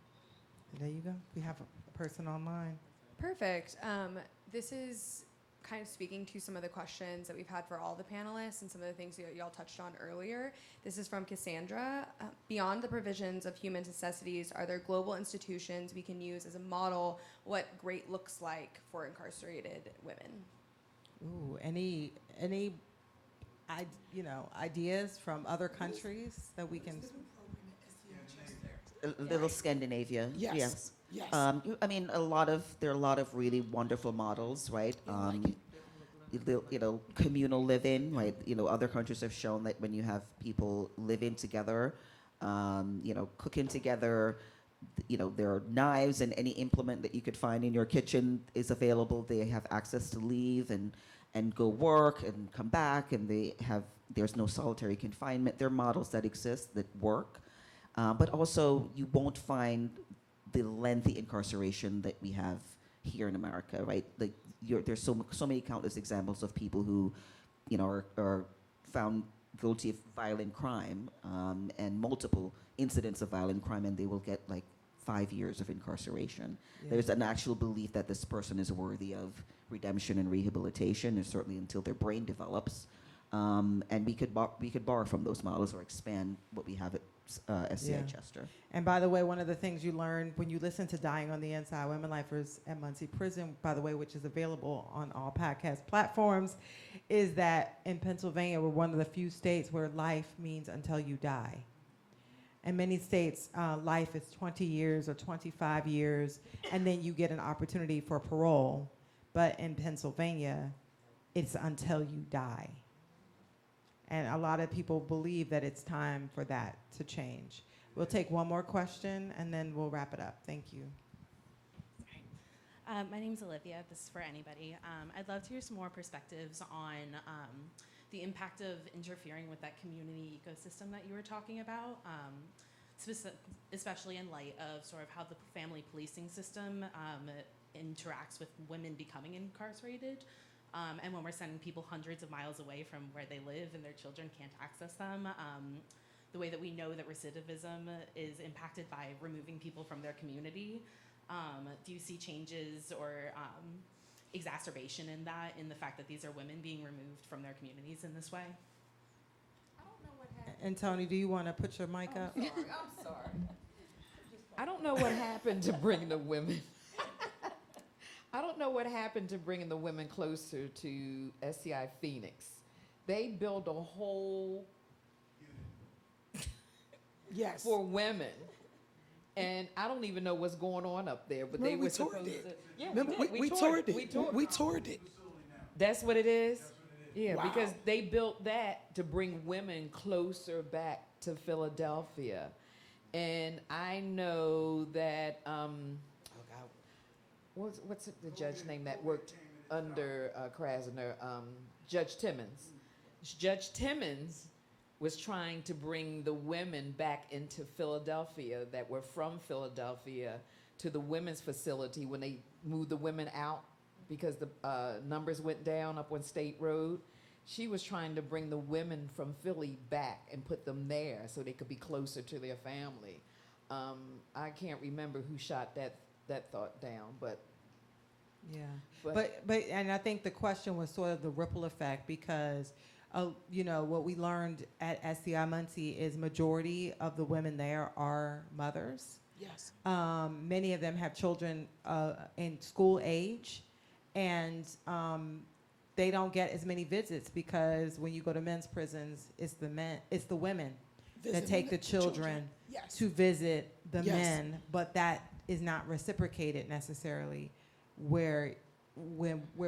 There you go. We have a person online. Perfect. This is kind of speaking to some of the questions that we've had for all the panelists and some of the things that y'all touched on earlier. This is from Cassandra. Beyond the provisions of human necessities, are there global institutions we can use as a model what great looks like for incarcerated women? Ooh, any ideas from other countries that we can? A little Scandinavia. Yes. Yes. There are a lot of really wonderful models, right? Communal living, right? Other countries have shown that when you have people living together, cooking together, there are knives and any implement that you could find in your kitchen is available. They have access to leave and go work and come back, and there's no solitary confinement. There are models that exist that work, but also you won't find the lengthy incarceration that we have here in America, right? Like there's so many countless examples of people who, are found guilty of violent crime and multiple incidents of violent crime, and they will get like 5 years of incarceration. Yeah. There's an actual belief that this person is worthy of redemption and rehabilitation, and certainly until their brain develops. And we could borrow from those models or expand what we have at SCI Yeah. Chester. And by the way, one of the things you learn when you listen to Dying on the Inside, Women Lifers at Muncy Prison, by the way, which is available on all podcast platforms, is that in Pennsylvania, we're one of the few states where life means until you die. In many states, life is 20 years or 25 years, and then you get an opportunity for parole. But in Pennsylvania, it's until you die. And a lot of people believe that it's time for that to change. We'll take one more question, and then we'll wrap it up. Thank you. My name's Olivia. This is for anybody. I'd love to hear some more perspectives on the impact of interfering with that community ecosystem that you were talking about, especially in light of sort of how the family policing system interacts with women becoming incarcerated. And when we're sending people hundreds of miles away from where they live and their children can't access them, the way that we know that recidivism is impacted by removing people from their community. Do you see changes or exacerbation in that, in the fact that these are women being removed from their communities in this way? I don't know what happened. And Tonie, do you want to put your mic up? I'm sorry. I don't know what happened to bring the women. I don't know what happened to bringing the women closer to SCI Phoenix. They built a whole Yes. for women. And I don't even know what's going on up there, but Remember they were we toured supposed it. to. Yeah, Remember, we did. we toured it. We toured it. That's what it is? Yeah, Wow. because they built that to bring women closer back to Philadelphia. And I know that, oh God, what's the judge name that worked under Krasner? Judge Timmons. Judge Timmons was trying to bring the women back into Philadelphia that were from Philadelphia to the women's facility when they moved the women out because the numbers went down up on State Road. She was trying to bring the women from Philly back and put them there so they could be closer to their family. I can't remember who shot that thought down, but Yeah. But- But and I think the question was sort of the ripple effect because, what we learned at SCI Muncy is majority of the women there are mothers. Yes. Many of them have children in school age, and they don't get as many visits because when you go to men's prisons, it's the women that Visiting take the children Yes. to visit the Yes. men, but that is not reciprocated necessarily where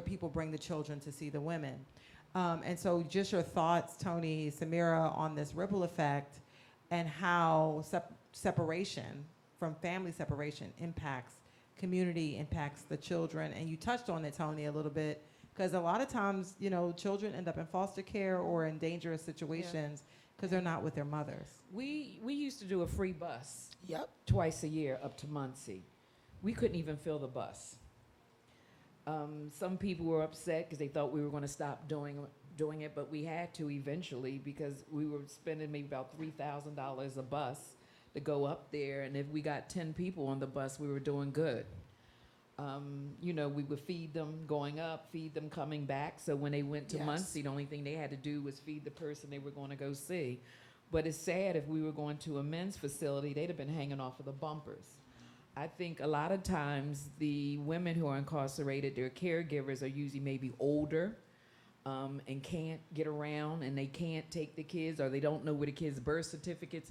people bring the children to see the women. And so just your thoughts, Tonie, Sameerah, on this ripple effect and how separation from family separation impacts community, impacts the children. And you touched on it, Tonie, a little bit, because a lot of times, children end up in foster care or in dangerous situations because they're not with their mothers. we used to do a free bus Yep. twice a year up to Muncy. We couldn't even fill the bus. Some people were upset because they thought we were going to stop doing it, but we had to eventually because we were spending maybe about $3,000 a bus to go up there, and if we got 10 people on the bus, we were doing good. We would feed them going up, feed them coming back, so when they went to Yes. Muncy, the only thing they had to do was feed the person they were going to go see. But it's sad if we were going to a men's facility, they'd have been hanging off of the bumpers. I think a lot of times the women who are incarcerated, their caregivers are usually maybe older and can't get around and they can't take the kids or they don't know where the kids' birth certificates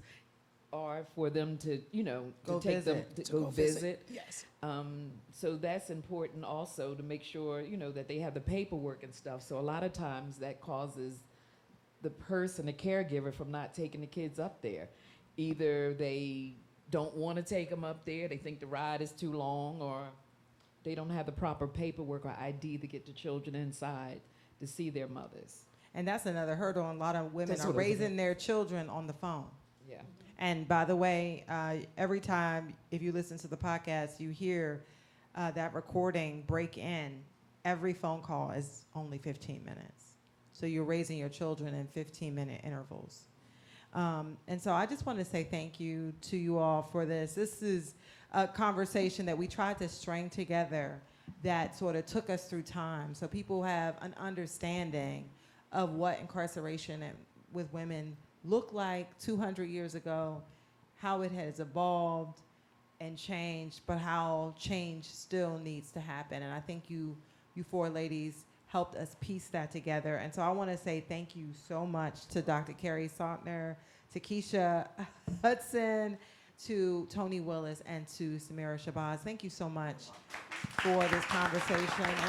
are for them to, Go to take visit. them to go visit. Yes. So that's important also to make sure, that they have the paperwork and stuff. So a lot of times that causes the person, the caregiver, from not taking the kids up there. Either they don't want to take them up there, they think the ride is too long, or they don't have the proper paperwork or ID to get the children inside to see their mothers. And that's another hurdle. A lot of women That's are what it is. raising their children on the phone. Yeah. And by the way, every time if you listen to the podcast, you hear that recording break in, every phone call is only 15 minutes. So you're raising your children in 15-minute intervals. And so I just want to say thank you to you all for this. This is a conversation that we tried to string together that sort of took us through time, so people have an understanding of what incarceration with women looked like 200 years ago, how it has evolved and changed, but how change still needs to happen. And I think you four ladies helped us piece that together. And so I want to say thank you so much to Dr. Kerry Sautner, to Keisha Hudson, to Tonie Willis, and to Sameerah Shabazz. Thank you so much for this conversation.